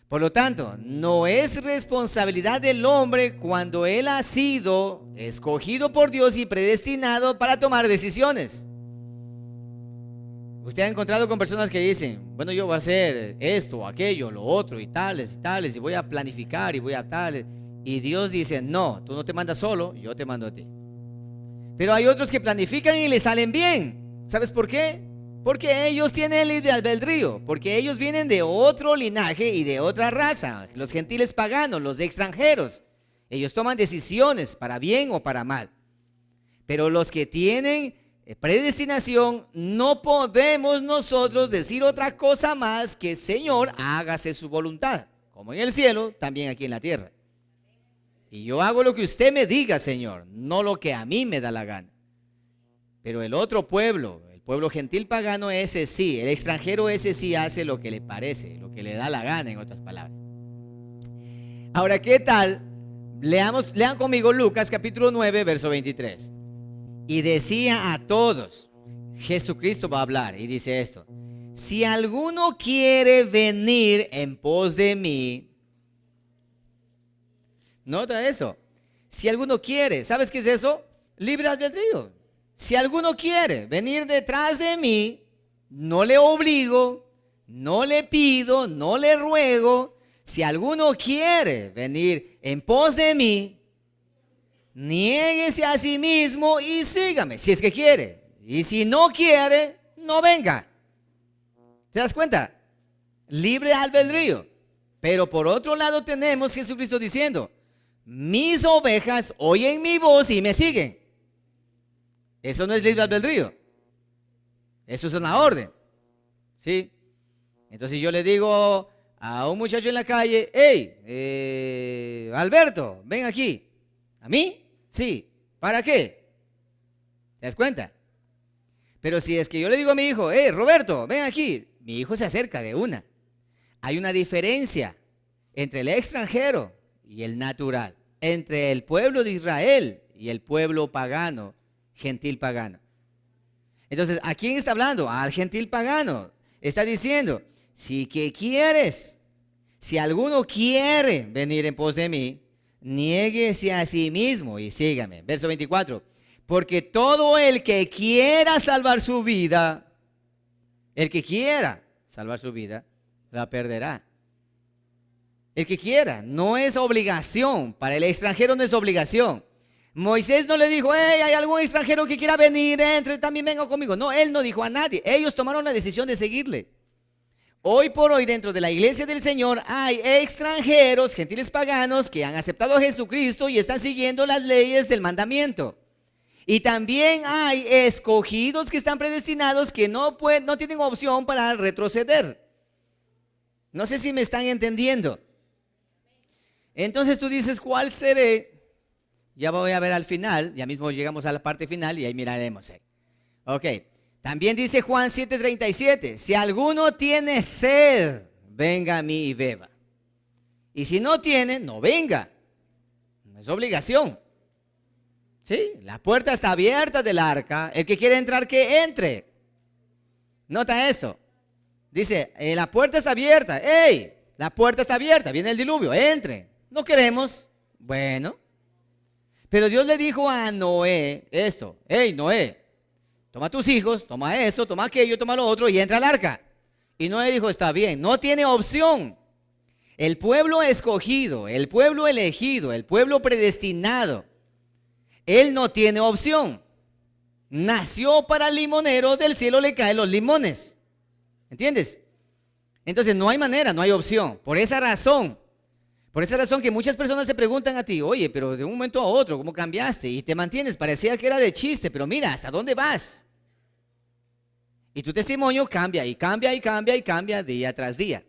Por lo tanto, no es responsabilidad del hombre cuando él ha sido escogido por Dios y predestinado para tomar decisiones. Usted ha encontrado con personas que dicen, bueno, yo voy a hacer esto, aquello, lo otro y tales, y voy a planificar y voy a tales. Y Dios dice, no, tú no te mandas solo, yo te mando a ti. Pero hay otros que planifican y les salen bien. ¿Sabes por qué? Porque ellos tienen libre albedrío, porque ellos vienen de otro linaje y de otra raza, los gentiles paganos, los extranjeros. Ellos toman decisiones para bien o para mal. Pero los que tienen predestinación, no podemos nosotros decir otra cosa más que Señor, hágase su voluntad, como en el cielo, también aquí en la tierra. Y yo hago lo que usted me diga, Señor, no lo que a mí me da la gana. Pero el otro pueblo, el pueblo gentil pagano, ese sí, el extranjero ese sí hace lo que le parece, lo que le da la gana, en otras palabras. Ahora, ¿qué tal? Lean conmigo Lucas capítulo 9, verso 23. Y decía a todos, Jesucristo va a hablar y dice esto: si alguno quiere venir en pos de mí, nota eso, si alguno quiere, ¿sabes qué es eso? Libre albedrío. Si alguno quiere venir detrás de mí, no le obligo, no le pido, no le ruego. Si alguno quiere venir en pos de mí, niéguese a sí mismo y sígame, si es que quiere. Y si no quiere, no venga. ¿Te das cuenta? Libre albedrío. Pero por otro lado tenemos Jesucristo diciendo, mis ovejas oyen mi voz y me siguen. Eso no es libre albedrío. Eso es una orden. ¿Sí? Entonces yo le digo a un muchacho en la calle, hey, Alberto, ven aquí. ¿A mí? Sí. ¿Para qué? ¿Te das cuenta? Pero si es que yo le digo a mi hijo, hey, Roberto, ven aquí. Mi hijo se acerca de una. Hay una diferencia entre el extranjero y el natural. Entre el pueblo de Israel y el pueblo pagano, gentil pagano. Entonces, ¿a quién está hablando? Al gentil pagano. Está diciendo, si que quieres, si alguno quiere venir en pos de mí, niéguese a sí mismo y sígame. Verso 24. Porque todo el que quiera salvar su vida, el que quiera salvar su vida, la perderá. El que quiera, no es obligación. Para el extranjero no es obligación. Moisés no le dijo, hey, hay algún extranjero que quiera venir, entre, también venga conmigo. No, él no dijo a nadie. Ellos tomaron la decisión de seguirle. Hoy por hoy dentro de la iglesia del Señor hay extranjeros, gentiles paganos, que han aceptado a Jesucristo y están siguiendo las leyes del mandamiento. Y también hay escogidos que están predestinados que no tienen opción para retroceder. No sé si me están entendiendo. Entonces tú dices, ¿cuál seré? Ya voy a ver al final, ya mismo llegamos a la parte final y ahí miraremos. Ok, también dice Juan 7:37, si alguno tiene sed, venga a mí y beba. Y si no tiene, no venga. No es obligación. Sí, la puerta está abierta del arca, el que quiere entrar, que entre. Nota esto. Dice, la puerta está abierta. ¡Ey! La puerta está abierta, viene el diluvio, entre. No queremos. Bueno. Pero Dios le dijo a Noé esto. ¡Ey, Noé! Toma tus hijos, toma esto, toma aquello, toma lo otro y entra al arca. Y Noé dijo, está bien, no tiene opción. El pueblo escogido, el pueblo elegido, el pueblo predestinado, él no tiene opción. Nació para el limonero, del cielo le caen los limones. ¿Entiendes? Entonces no hay manera, no hay opción. Por esa razón que muchas personas te preguntan a ti, oye, pero de un momento a otro, ¿cómo cambiaste? Y te mantienes, parecía que era de chiste, pero mira, ¿hasta dónde vas? Y tu testimonio cambia y cambia y cambia y cambia día tras día.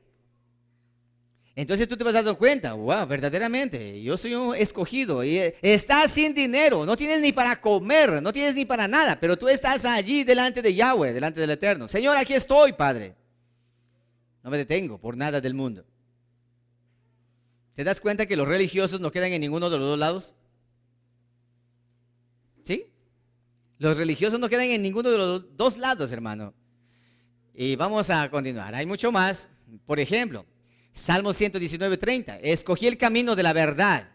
Entonces tú te vas dando cuenta, wow, verdaderamente, yo soy un escogido y estás sin dinero, no tienes ni para comer, no tienes ni para nada, pero tú estás allí delante de Yahweh, delante del Eterno. Señor, aquí estoy, Padre. No me detengo por nada del mundo. ¿Te das cuenta que los religiosos no quedan en ninguno de los dos lados? ¿Sí? Los religiosos no quedan en ninguno de los dos lados, hermano. Y vamos a continuar. Hay mucho más. Por ejemplo, Salmo 119:30. Escogí el camino de la verdad.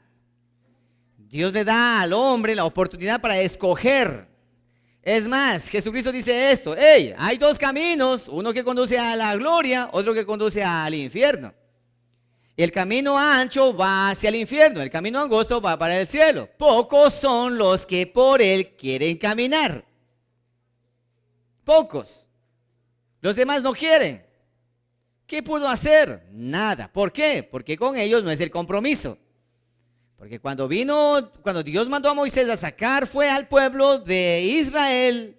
Dios le da al hombre la oportunidad para escoger. Es más, Jesucristo dice esto. Hey, hay dos caminos. Uno que conduce a la gloria, otro que conduce al infierno. El camino ancho va hacia el infierno, el camino angosto va para el cielo. Pocos son los que por él quieren caminar. Pocos. Los demás no quieren. ¿Qué pudo hacer? Nada. ¿Por qué? Porque con ellos no es el compromiso. Porque cuando Dios mandó a Moisés a sacar, fue al pueblo de Israel,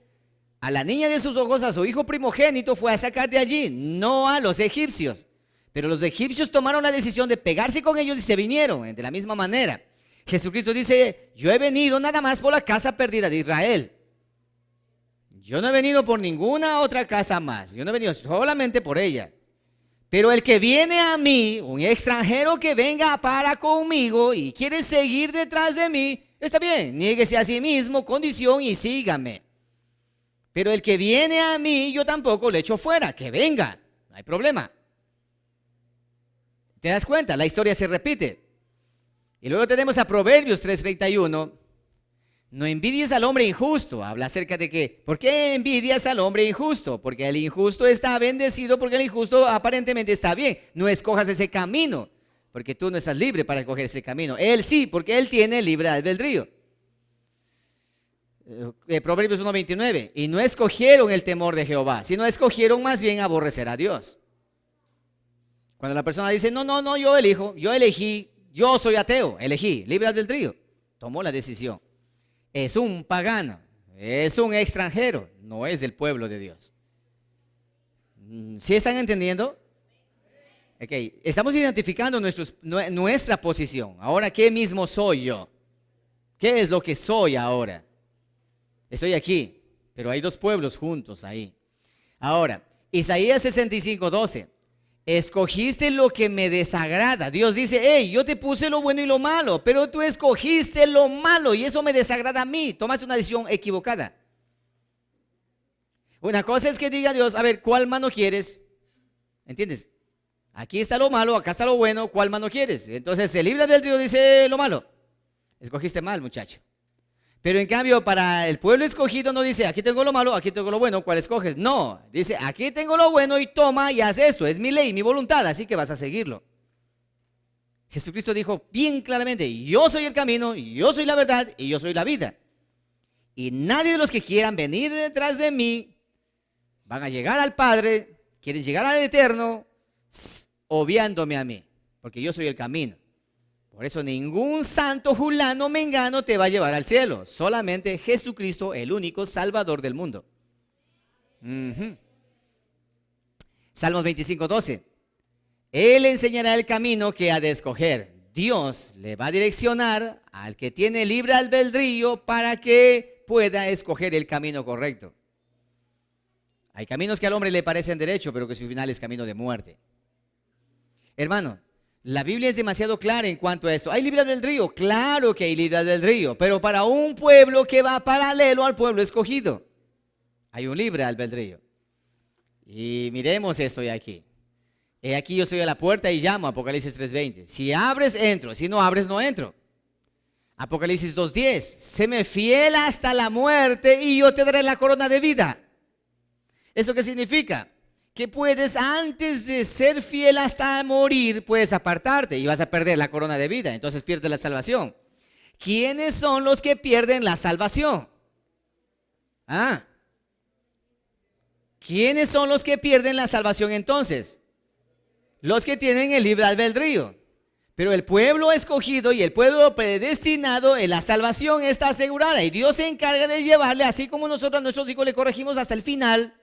a la niña de sus ojos, a su hijo primogénito, fue a sacar de allí, no a los egipcios. Pero los egipcios tomaron la decisión de pegarse con ellos y se vinieron de la misma manera. Jesucristo dice, yo he venido nada más por la casa perdida de Israel. Yo no he venido por ninguna otra casa más. Yo no he venido solamente por ella. Pero el que viene a mí, un extranjero que venga para conmigo y quiere seguir detrás de mí, está bien, niéguese a sí mismo, condición y sígame. Pero el que viene a mí, yo tampoco le echo fuera, que venga, no hay problema. ¿Te das cuenta? La historia se repite. Y luego tenemos a Proverbios 3:31. No envidies al hombre injusto. Habla acerca de que, ¿por qué envidias al hombre injusto? Porque el injusto está bendecido, porque el injusto aparentemente está bien. No escojas ese camino, porque tú no estás libre para escoger ese camino. Él sí, porque él tiene libre albedrío. Proverbios 1:29. Y no escogieron el temor de Jehová, sino escogieron más bien aborrecer a Dios. Cuando la persona dice, no, yo elegí, yo soy ateo, elegí, libre albedrío, tomó la decisión. Es un pagano, es un extranjero, no es del pueblo de Dios. ¿Sí están entendiendo? Okay. Estamos identificando nuestra posición. Ahora, ¿qué mismo soy yo? ¿Qué es lo que soy ahora? Estoy aquí, pero hay dos pueblos juntos ahí. Ahora, Isaías 65:12. Escogiste lo que me desagrada. Dios dice, hey, yo te puse lo bueno y lo malo, pero tú escogiste lo malo y eso me desagrada a mí. Tomaste una decisión equivocada. Una cosa es que diga Dios, a ver, ¿cuál mano quieres? ¿Entiendes? Aquí está lo malo, acá está lo bueno, ¿cuál mano quieres? Entonces el libre albedrío dice lo malo. Escogiste mal, muchacho. Pero en cambio, para el pueblo escogido no dice, aquí tengo lo malo, aquí tengo lo bueno, ¿cuál escoges? No, dice, aquí tengo lo bueno y toma y haz esto. Es mi ley, mi voluntad, así que vas a seguirlo. Jesucristo dijo bien claramente, yo soy el camino, yo soy la verdad y yo soy la vida. Y nadie de los que quieran venir detrás de mí van a llegar al Padre, quieren llegar al Eterno, obviándome a mí, porque yo soy el camino. Por eso ningún santo, fulano, mengano te va a llevar al cielo. Solamente Jesucristo, el único Salvador del mundo. Salmos 25:12. Él enseñará el camino que ha de escoger. Dios le va a direccionar al que tiene libre albedrío para que pueda escoger el camino correcto. Hay caminos que al hombre le parecen derecho, pero que su final es camino de muerte. Hermano, la Biblia es demasiado clara en cuanto a esto. ¿Hay libre albedrío? Claro que hay libre albedrío, pero para un pueblo que va paralelo al pueblo escogido. Hay un libre albedrío. Y miremos esto de aquí. Aquí yo estoy a la puerta y llamo, Apocalipsis 3:20. Si abres, entro. Si no abres, no entro. Apocalipsis 2:10. Séme fiel hasta la muerte y yo te daré la corona de vida. ¿Eso qué significa? Que puedes, antes de ser fiel hasta morir, puedes apartarte y vas a perder la corona de vida. Entonces pierdes la salvación. ¿Quiénes son los que pierden la salvación? ¿Quiénes son los que pierden la salvación entonces? Los que tienen el libre albedrío. Pero el pueblo escogido y el pueblo predestinado, en la salvación está asegurada. Y Dios se encarga de llevarle, así como nosotros a nuestros hijos le corregimos hasta el final.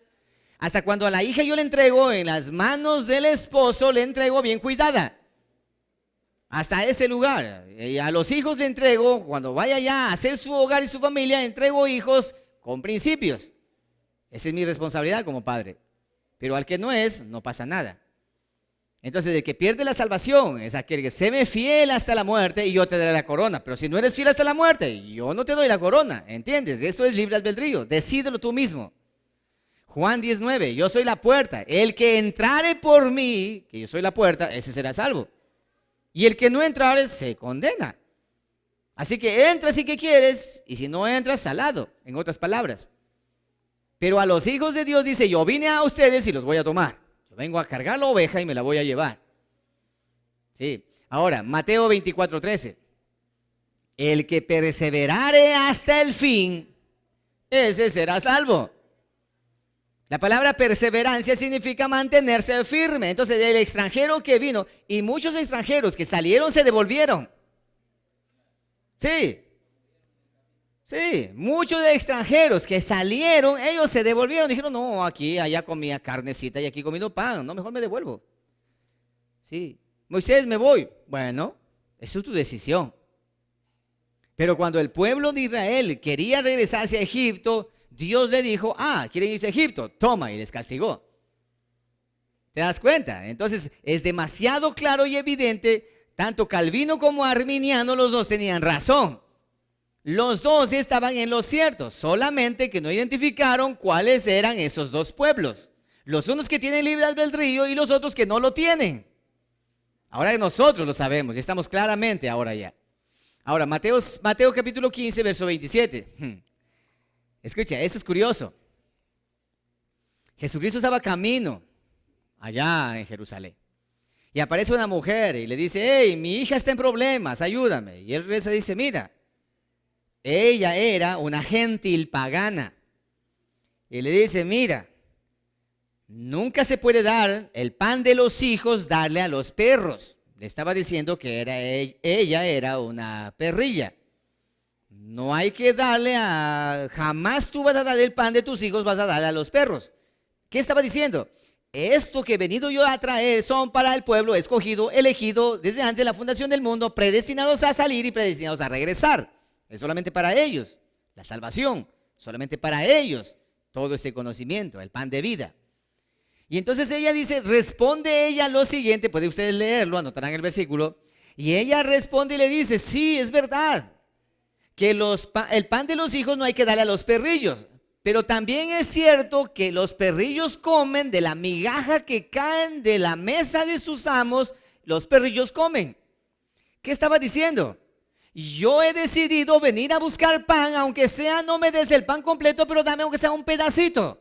Hasta cuando a la hija yo le entrego en las manos del esposo, le entrego bien cuidada. Hasta ese lugar. Y a los hijos le entrego, cuando vaya ya a hacer su hogar y su familia, entrego hijos con principios. Esa es mi responsabilidad como padre. Pero al que no es, no pasa nada. Entonces, el que pierde la salvación es aquel que se me fiel hasta la muerte y yo te daré la corona. Pero si no eres fiel hasta la muerte, yo no te doy la corona. ¿Entiendes? Esto es libre albedrío. Decídelo tú mismo. Juan 10:9, yo soy la puerta. El que entrare por mí, que yo soy la puerta, ese será salvo. Y el que no entrare, se condena. Así que entra si que quieres, y si no entras, salado, en otras palabras. Pero a los hijos de Dios dice, yo vine a ustedes y los voy a tomar. Yo vengo a cargar la oveja y me la voy a llevar. Sí. Ahora, Mateo 24:13. El que perseverare hasta el fin, ese será salvo. La palabra perseverancia significa mantenerse firme. Entonces, el extranjero que vino, y muchos extranjeros que salieron se devolvieron. Sí, muchos de extranjeros que salieron, ellos se devolvieron. Dijeron, no, aquí, allá comía carnecita y aquí comiendo pan. No, mejor me devuelvo. Sí, Moisés, me voy. Bueno, eso es tu decisión. Pero cuando el pueblo de Israel quería regresarse a Egipto, Dios le dijo, ¿quieren irse a Egipto? Toma, y les castigó. ¿Te das cuenta? Entonces, es demasiado claro y evidente, tanto Calvino como Arminiano, los dos tenían razón. Los dos estaban en lo cierto, solamente que no identificaron cuáles eran esos dos pueblos. Los unos que tienen libre albedrío y los otros que no lo tienen. Ahora nosotros lo sabemos y estamos claramente ahora ya. Ahora, Mateo capítulo 15, verso 27. Escucha, esto es curioso. Jesucristo estaba camino allá en Jerusalén. Y aparece una mujer y le dice, hey, mi hija está en problemas, ayúdame. Y él dice, mira, ella era una gentil pagana. Y le dice, mira, nunca se puede dar el pan de los hijos, darle a los perros. Le estaba diciendo que ella era una perrilla. No hay que darle jamás tú vas a dar el pan de tus hijos, vas a darle a los perros. ¿Qué estaba diciendo? Esto que he venido yo a traer son para el pueblo escogido, elegido desde antes de la fundación del mundo, predestinados a salir y predestinados a regresar. Es solamente para ellos, la salvación, solamente para ellos, todo este conocimiento, el pan de vida. Y entonces ella dice, responde ella lo siguiente, pueden ustedes leerlo, anotarán el versículo, y ella responde y le dice, sí, es verdad, que el pan de los hijos no hay que darle a los perrillos, pero también es cierto que los perrillos comen de la migaja que caen de la mesa de sus amos, los perrillos comen. ¿Qué estaba diciendo? Yo he decidido venir a buscar pan, aunque sea no me des el pan completo, pero dame aunque sea un pedacito.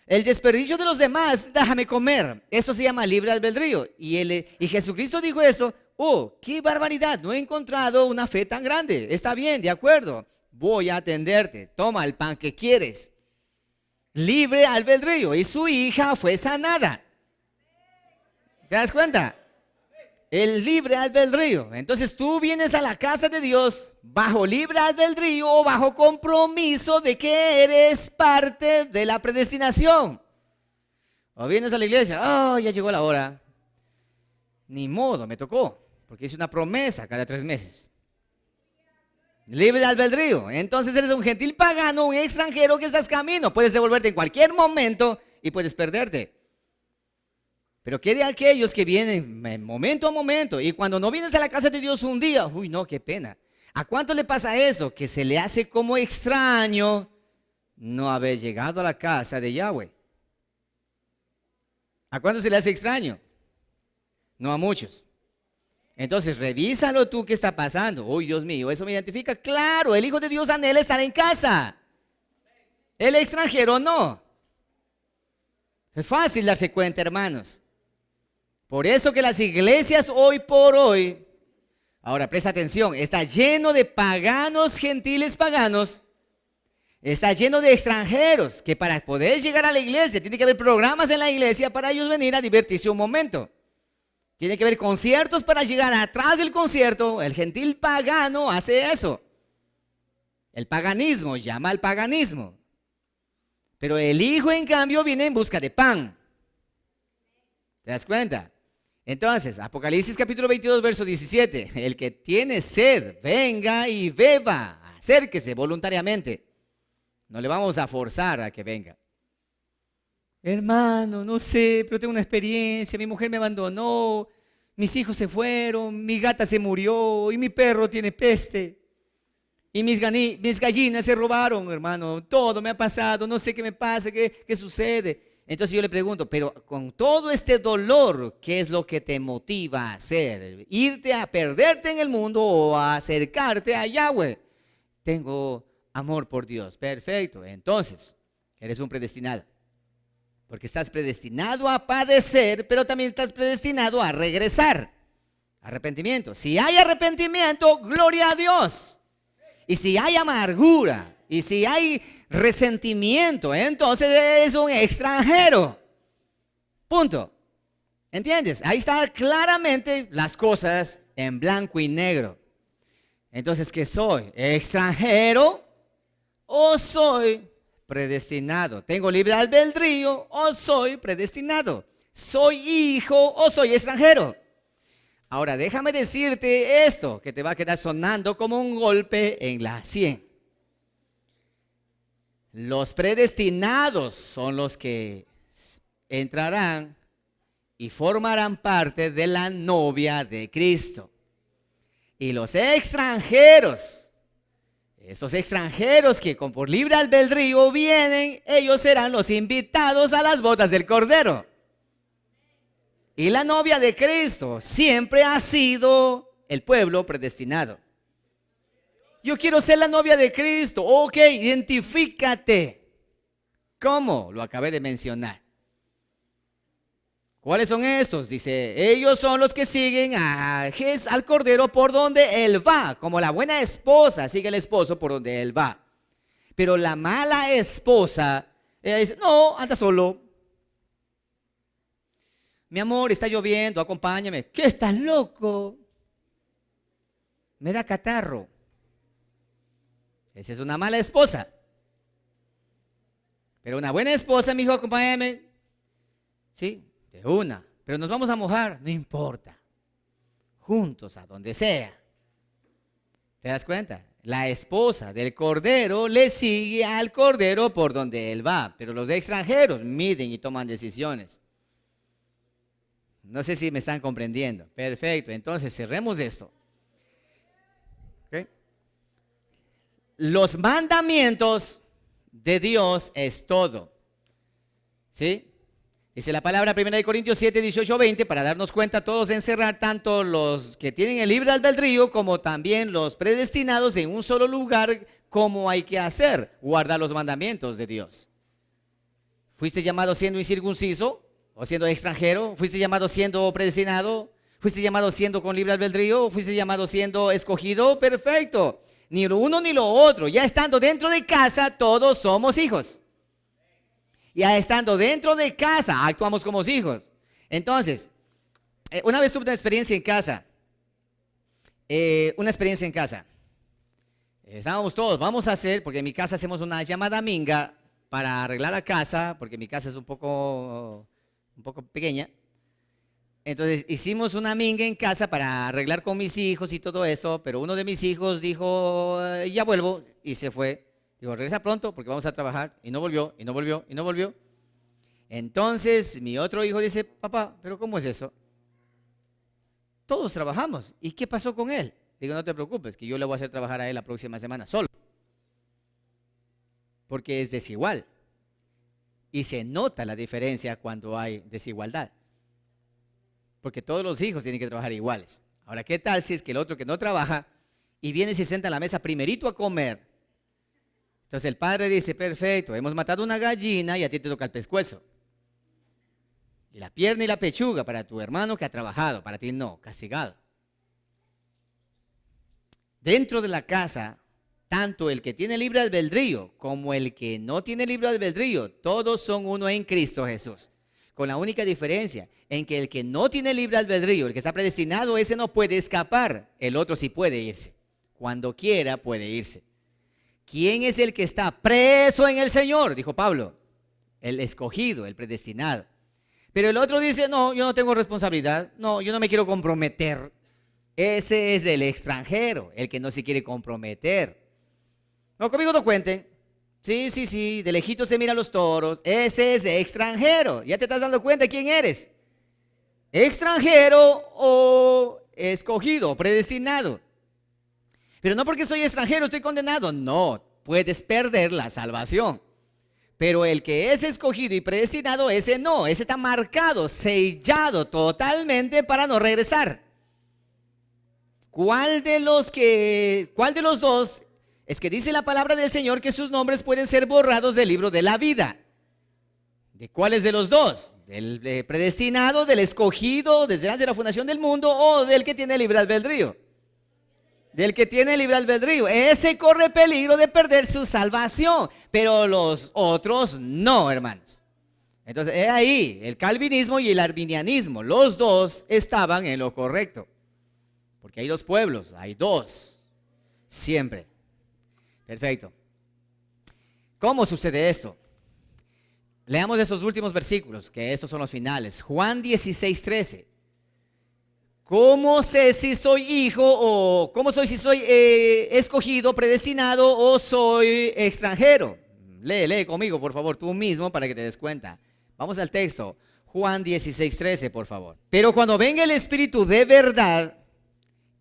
El desperdicio de los demás, déjame comer. Eso se llama libre albedrío. Y Jesucristo dijo eso. Oh, qué barbaridad, no he encontrado una fe tan grande. Está bien, de acuerdo. Voy a atenderte. Toma el pan que quieres. Libre albedrío. Y su hija fue sanada. ¿Te das cuenta? El libre albedrío. Entonces tú vienes a la casa de Dios bajo libre albedrío o bajo compromiso de que eres parte de la predestinación. O vienes a la iglesia, oh, ya llegó la hora. Ni modo, me tocó, porque hice una promesa cada 3 meses. Libre albedrío. Entonces eres un gentil pagano, un extranjero que estás camino. Puedes devolverte en cualquier momento y puedes perderte. Pero ¿qué de aquellos que vienen momento a momento y cuando no vienes a la casa de Dios un día? Uy, no, qué pena. ¿A cuánto le pasa eso? Que se le hace como extraño no haber llegado a la casa de Yahweh. ¿A cuánto se le hace extraño? No a muchos. Entonces, revísalo tú qué está pasando. Uy, Dios mío, eso me identifica. Claro, el Hijo de Dios anhela estar en casa. El extranjero no. Es fácil darse cuenta, hermanos. Por eso que las iglesias hoy por hoy, ahora presta atención, está lleno de paganos, gentiles paganos, está lleno de extranjeros, que para poder llegar a la iglesia, tiene que haber programas en la iglesia para ellos venir a divertirse un momento. Tiene que haber conciertos para llegar atrás del concierto. El gentil pagano hace eso. El paganismo llama al paganismo. Pero el Hijo, en cambio, viene en busca de pan. ¿Te das cuenta? Entonces, Apocalipsis capítulo 22, verso 17. El que tiene sed, venga y beba. Acérquese voluntariamente. No le vamos a forzar a que venga. Hermano, no sé, pero tengo una experiencia. Mi mujer me abandonó. Mis hijos se fueron. Mi gata se murió. Y mi perro tiene peste. Y mis gallinas se robaron, hermano. Todo me ha pasado. No sé qué me pasa, qué sucede. Entonces yo le pregunto, pero con todo este dolor, ¿qué es lo que te motiva a hacer? ¿Irte a perderte en el mundo o a acercarte a Yahweh? Tengo amor por Dios. Perfecto. Entonces, eres un predestinado. Porque estás predestinado a padecer, pero también estás predestinado a regresar. Arrepentimiento. Si hay arrepentimiento, gloria a Dios. Y si hay amargura, y si hay resentimiento, entonces eres un extranjero. Punto. ¿Entiendes? Ahí están claramente las cosas en blanco y negro. Entonces, ¿qué soy? ¿Extranjero o soy predestinado? ¿Tengo libre albedrío o soy predestinado? ¿Soy hijo o soy extranjero? Ahora, déjame decirte esto que te va a quedar sonando como un golpe en la sien. Los predestinados son los que entrarán y formarán parte de la novia de Cristo. Y los extranjeros, estos extranjeros que por libre albedrío vienen, ellos serán los invitados a las bodas del Cordero. Y la novia de Cristo siempre ha sido el pueblo predestinado. Yo quiero ser la novia de Cristo. Ok, identifícate. ¿Cómo? Lo acabé de mencionar. ¿Cuáles son estos? Dice, ellos son los que siguen al Cordero por donde Él va. Como la buena esposa sigue al esposo por donde Él va. Pero la mala esposa, ella dice, no, anda solo. Mi amor, está lloviendo, acompáñame. ¿Qué, estás loco? Me da catarro. Esa es una mala esposa. Pero una buena esposa, mi hijo, acompáñame. Sí, de una. Pero nos vamos a mojar, no importa. Juntos, a donde sea. ¿Te das cuenta? La esposa del Cordero le sigue al Cordero por donde él va. Pero los extranjeros miden y toman decisiones. No sé si me están comprendiendo. Perfecto, entonces cerremos esto. ¿Okay? Los mandamientos de Dios es todo. ¿Sí? Dice la palabra 1 Corintios 7, 18, 20, para darnos cuenta todos encerrar tanto los que tienen el libre albedrío como también los predestinados en un solo lugar, como hay que hacer, guardar los mandamientos de Dios. ¿Fuiste llamado siendo incircunciso o siendo extranjero? ¿Fuiste llamado siendo predestinado? ¿Fuiste llamado siendo con libre albedrío? ¿Fuiste llamado siendo escogido? Perfecto. Ni lo uno ni lo otro. Ya estando dentro de casa, todos somos hijos. Ya estando dentro de casa, actuamos como hijos. Entonces, una vez tuve una experiencia en casa. Estábamos todos, vamos a hacer, porque en mi casa hacemos una llamada minga para arreglar la casa, porque mi casa es un poco pequeña. Entonces hicimos una minga en casa para arreglar con mis hijos y todo esto, pero uno de mis hijos dijo, ya vuelvo, y se fue. Digo, regresa pronto porque vamos a trabajar, y no volvió, y no volvió, y no volvió. Entonces mi otro hijo dice, papá, ¿pero cómo es eso? Todos trabajamos, ¿y qué pasó con él? Digo, no te preocupes, que yo le voy a hacer trabajar a él la próxima semana solo. Porque es desigual. Y se nota la diferencia cuando hay desigualdad. Porque todos los hijos tienen que trabajar iguales. Ahora, ¿qué tal si es que el otro que no trabaja y viene y se sienta a la mesa primerito a comer? Entonces el padre dice, perfecto, hemos matado una gallina y a ti te toca el pescuezo. Y la pierna y la pechuga para tu hermano que ha trabajado, para ti no, castigado. Dentro de la casa, tanto el que tiene libre albedrío como el que no tiene libre albedrío, todos son uno en Cristo Jesús. Con la única diferencia en que el que no tiene libre albedrío, el que está predestinado, ese no puede escapar, el otro sí puede irse. Cuando quiera puede irse. ¿Quién es el que está preso en el Señor? Dijo Pablo, el escogido, el predestinado. Pero el otro dice, no, yo no tengo responsabilidad, no, yo no me quiero comprometer. Ese es el extranjero, el que no se quiere comprometer. No, conmigo no cuenten. Sí, de lejito se miran los toros. Ese es extranjero. ¿Ya te estás dando cuenta quién eres? ¿Extranjero o escogido, predestinado? Pero no porque soy extranjero estoy condenado. No, puedes perder la salvación. Pero el que es escogido y predestinado, ese no. Ese está marcado, sellado totalmente para no regresar. ¿Cuál de los dos? Es que dice la palabra del Señor que sus nombres pueden ser borrados del libro de la vida. ¿De cuáles de los dos? ¿Del predestinado, del escogido desde antes de la fundación del mundo o del que tiene libre albedrío? Del que tiene libre albedrío. Ese corre peligro de perder su salvación, pero los otros no, hermanos. Entonces, es ahí el calvinismo y el arminianismo. Los dos estaban en lo correcto. Porque hay dos pueblos, hay dos, siempre. Perfecto. ¿Cómo sucede esto? Leamos esos últimos versículos, que estos son los finales. Juan 16, 13. ¿Cómo sé si soy hijo o cómo soy si soy escogido, predestinado o soy extranjero? Lee conmigo, por favor, tú mismo para que te des cuenta. Vamos al texto. Juan 16, 13, por favor. Pero cuando venga el Espíritu de verdad,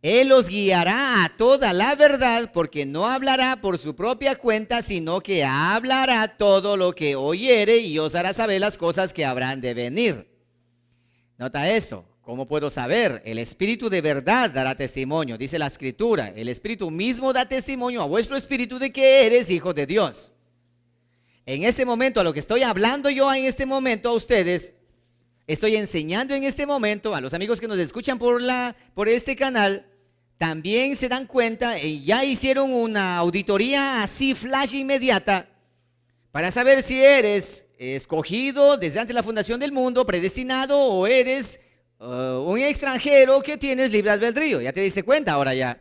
Él los guiará a toda la verdad, porque no hablará por su propia cuenta, sino que hablará todo lo que oyere y os hará saber las cosas que habrán de venir. Nota esto, ¿cómo puedo saber? El Espíritu de verdad dará testimonio, dice la Escritura. El Espíritu mismo da testimonio a vuestro espíritu de que eres hijo de Dios. En este momento, a lo que estoy hablando yo en este momento a ustedes, estoy enseñando en este momento a los amigos que nos escuchan por este canal. También se dan cuenta y ya hicieron una auditoría así flash inmediata para saber si eres escogido desde antes de la fundación del mundo, predestinado, o eres un extranjero que tienes libre albedrío. Ya te diste cuenta ahora ya.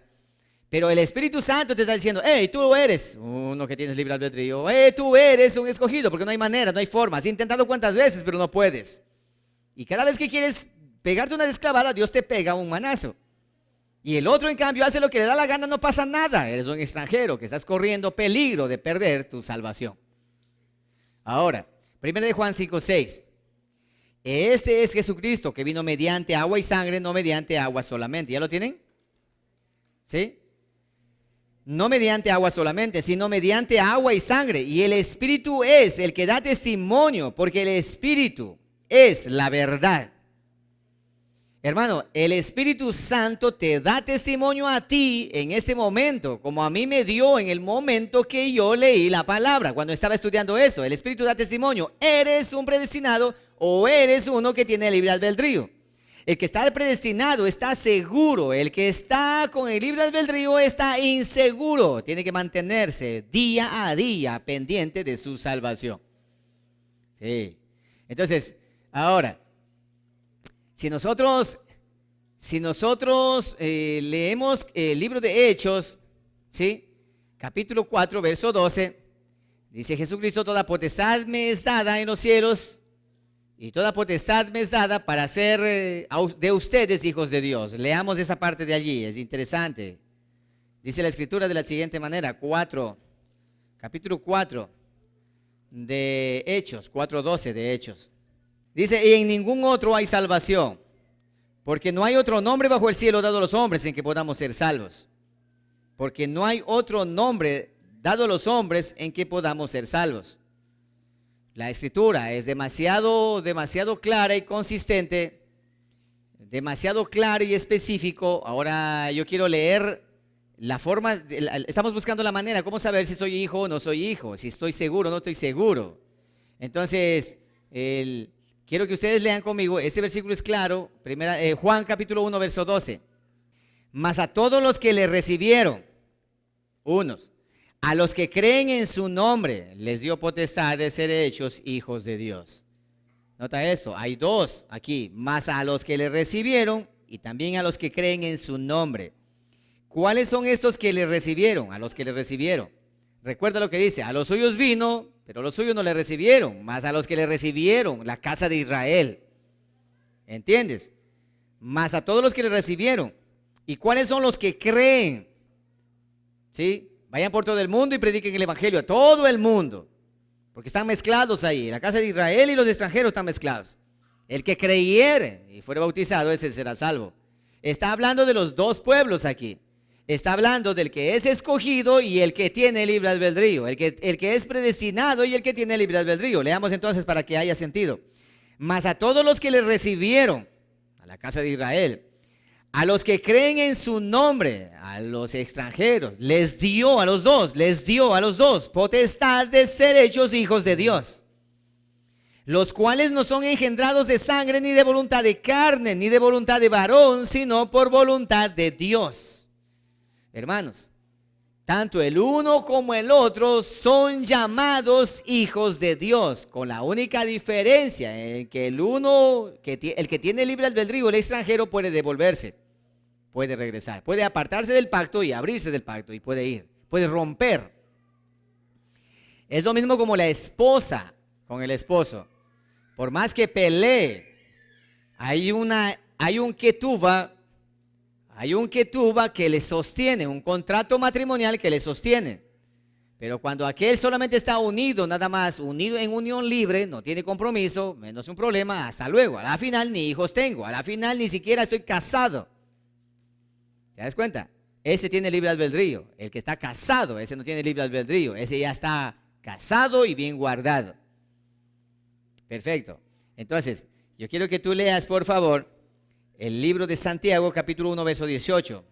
Pero el Espíritu Santo te está diciendo, hey, tú eres uno que tienes libre albedrío, hey, tú eres un escogido, porque no hay manera, no hay forma. Has intentado cuántas veces, pero no puedes. Y cada vez que quieres pegarte una desclavada, Dios te pega un manazo. Y el otro, en cambio, hace lo que le da la gana, no pasa nada. Eres un extranjero que estás corriendo peligro de perder tu salvación. Ahora, 1 Juan 5:6. Este es Jesucristo que vino mediante agua y sangre, no mediante agua solamente. ¿Ya lo tienen? ¿Sí? No mediante agua solamente, sino mediante agua y sangre. Y el Espíritu es el que da testimonio, porque el Espíritu es la verdad. Hermano, el Espíritu Santo te da testimonio a ti en este momento, como a mí me dio en el momento que yo leí la palabra, cuando estaba estudiando eso. El Espíritu da testimonio. ¿Eres un predestinado o eres uno que tiene libre albedrío? El que está predestinado está seguro. El que está con el libre albedrío está inseguro. Tiene que mantenerse día a día pendiente de su salvación. Sí. Entonces, ahora, si nosotros leemos el libro de Hechos, ¿sí? Capítulo 4, verso 12, dice Jesucristo: toda potestad me es dada en los cielos y toda potestad me es dada para hacer de ustedes hijos de Dios. Leamos esa parte de allí, es interesante. Dice la Escritura de la siguiente manera, capítulo 4 de Hechos, 4:12 de Hechos. Dice: y en ningún otro hay salvación, porque no hay otro nombre bajo el cielo dado a los hombres en que podamos ser salvos. Porque no hay otro nombre dado a los hombres en que podamos ser salvos. La Escritura es demasiado clara y consistente, demasiado clara y específico. Ahora yo quiero leer la forma, estamos buscando la manera, cómo saber si soy hijo o no soy hijo, si estoy seguro o no estoy seguro. Entonces, quiero que ustedes lean conmigo, este versículo es claro, Juan capítulo 1, verso 12. Mas a todos los que le recibieron, unos, a los que creen en su nombre, les dio potestad de ser hechos hijos de Dios. Nota esto, hay dos aquí, mas a los que le recibieron y también a los que creen en su nombre. ¿Cuáles son estos que le recibieron? A los que le recibieron. Recuerda lo que dice: a los suyos vino, pero los suyos no le recibieron, mas a los que le recibieron, la casa de Israel. ¿Entiendes? Mas a todos los que le recibieron. ¿Y cuáles son los que creen? ¿Sí? Vayan por todo el mundo y prediquen el evangelio a todo el mundo, porque están mezclados ahí. La casa de Israel y los extranjeros están mezclados. El que creyere y fuere bautizado, ese será salvo. Está hablando de los dos pueblos aquí. Está hablando del que es escogido y el que tiene libre albedrío, el que es predestinado y el que tiene libre albedrío. Leamos entonces para que haya sentido. Mas a todos los que le recibieron, a la casa de Israel, a los que creen en su nombre, a los extranjeros, les dio a los dos potestad de ser hechos hijos de Dios, los cuales no son engendrados de sangre, ni de voluntad de carne, ni de voluntad de varón, sino por voluntad de Dios. Hermanos, tanto el uno como el otro son llamados hijos de Dios, con la única diferencia en que el que tiene libre albedrío, el extranjero, puede devolverse, puede regresar, puede apartarse del pacto y abrirse del pacto y puede ir, puede romper. Es lo mismo como la esposa con el esposo. Por más que pelee, hay un ketubah que le sostiene, un contrato matrimonial que le sostiene. Pero cuando aquel solamente está unido, nada más, unido en unión libre, no tiene compromiso, menos un problema, hasta luego. A la final ni hijos tengo, a la final ni siquiera estoy casado. ¿Te das cuenta? Ese tiene libre albedrío. El que está casado, ese no tiene libre albedrío. Ese ya está casado y bien guardado. Perfecto. Entonces, yo quiero que tú leas, por favor, el libro de Santiago, capítulo 1, verso 18.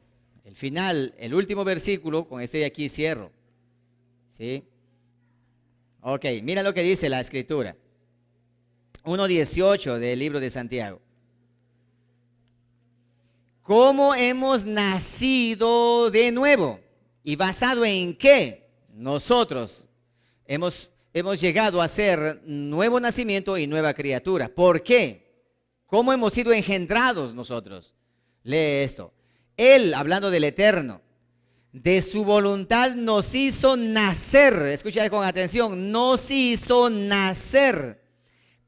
El final, el último versículo, con este de aquí cierro. ¿Sí? Ok, mira lo que dice la Escritura. 1:18 del libro de Santiago. ¿Cómo hemos nacido de nuevo? ¿Y basado en qué? Nosotros hemos llegado a ser nuevo nacimiento y nueva criatura. ¿Por qué? ¿Cómo hemos sido engendrados nosotros? Lee esto. Él, hablando del Eterno, de su voluntad nos hizo nacer. Escucha con atención. Nos hizo nacer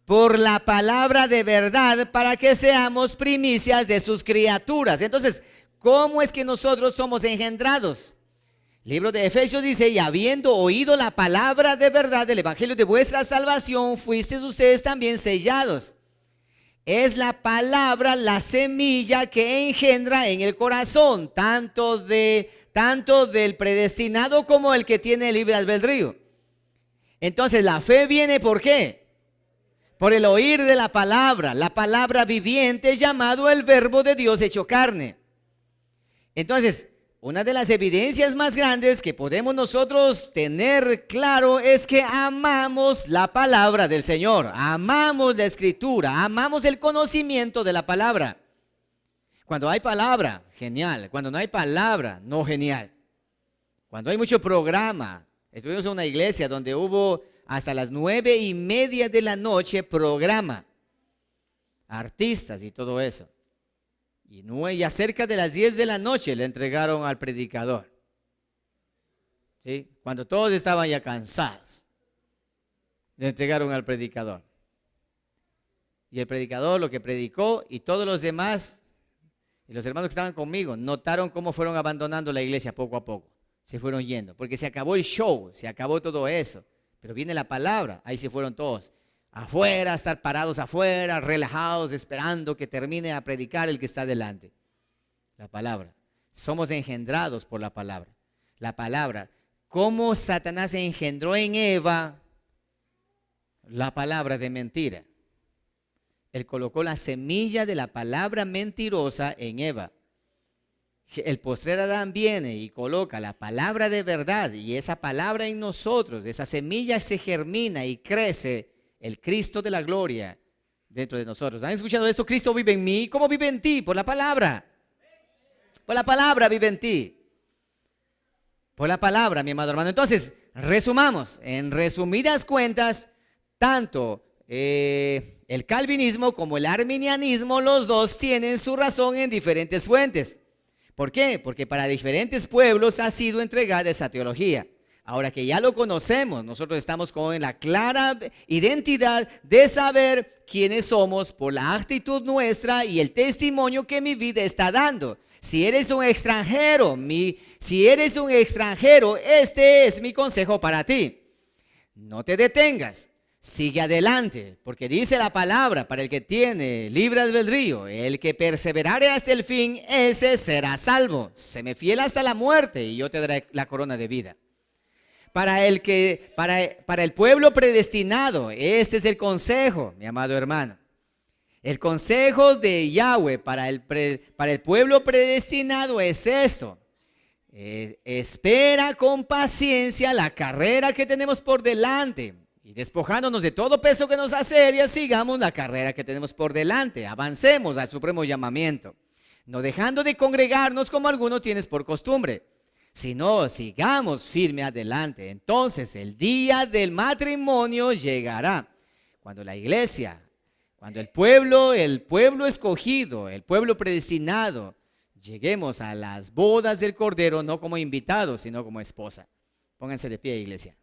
por la palabra de verdad, para que seamos primicias de sus criaturas. Entonces, ¿cómo es que nosotros somos engendrados? El libro de Efesios dice: y habiendo oído la palabra de verdad del evangelio de vuestra salvación, fuisteis ustedes también sellados. Es la palabra, la semilla que engendra en el corazón, tanto del predestinado como el que tiene libre albedrío. Entonces, la fe viene ¿por qué? Por el oír de la palabra viviente llamado el verbo de Dios hecho carne. Entonces, una de las evidencias más grandes que podemos nosotros tener claro es que amamos la palabra del Señor, amamos la escritura, amamos el conocimiento de la palabra. Cuando hay palabra, genial. Cuando no hay palabra, no genial. Cuando hay mucho programa, estuvimos en una iglesia donde hubo hasta las 9:30 de la noche programa, artistas y todo eso. Y ya cerca de las 10 de la noche le entregaron al predicador. ¿Sí? Cuando todos estaban ya cansados, le entregaron al predicador. Y el predicador lo que predicó y todos los demás, y los hermanos que estaban conmigo, notaron cómo fueron abandonando la iglesia poco a poco. Se fueron yendo, porque se acabó el show, se acabó todo eso. Pero viene la palabra, ahí se fueron todos. Afuera, estar parados afuera, relajados, esperando que termine a predicar el que está delante. La palabra. Somos engendrados por la palabra. La palabra. ¿Cómo Satanás engendró en Eva la palabra de mentira? Él colocó la semilla de la palabra mentirosa en Eva. El postrer Adán viene y coloca la palabra de verdad, y esa palabra en nosotros, esa semilla se germina y crece el Cristo de la gloria dentro de nosotros. ¿Han escuchado esto? Cristo vive en mí. ¿Cómo vive en ti? Por la palabra. Por la palabra vive en ti. Por la palabra, mi amado hermano. Entonces, resumamos. En resumidas cuentas, tanto el calvinismo como el arminianismo, los dos tienen su razón en diferentes fuentes. ¿Por qué? Porque para diferentes pueblos ha sido entregada esa teología. Ahora que ya lo conocemos, nosotros estamos con la clara identidad de saber quiénes somos por la actitud nuestra y el testimonio que mi vida está dando. Si eres un extranjero, este es mi consejo para ti. No te detengas, sigue adelante, porque dice la palabra, para el que tiene libre albedrío, el que perseverare hasta el fin, ese será salvo. Séme fiel hasta la muerte y yo te daré la corona de vida. Para el pueblo predestinado, este es el consejo, mi amado hermano. El consejo de Yahweh para el pueblo predestinado es esto. Espera con paciencia la carrera que tenemos por delante. Y despojándonos de todo peso que nos asedia, sigamos la carrera que tenemos por delante. Avancemos al supremo llamamiento. No dejando de congregarnos como algunos tienes por costumbre, sino sigamos firme adelante. Entonces el día del matrimonio llegará, cuando la iglesia, cuando el pueblo escogido, el pueblo predestinado, lleguemos a las bodas del Cordero, no como invitados, sino como esposa. Pónganse de pie, iglesia.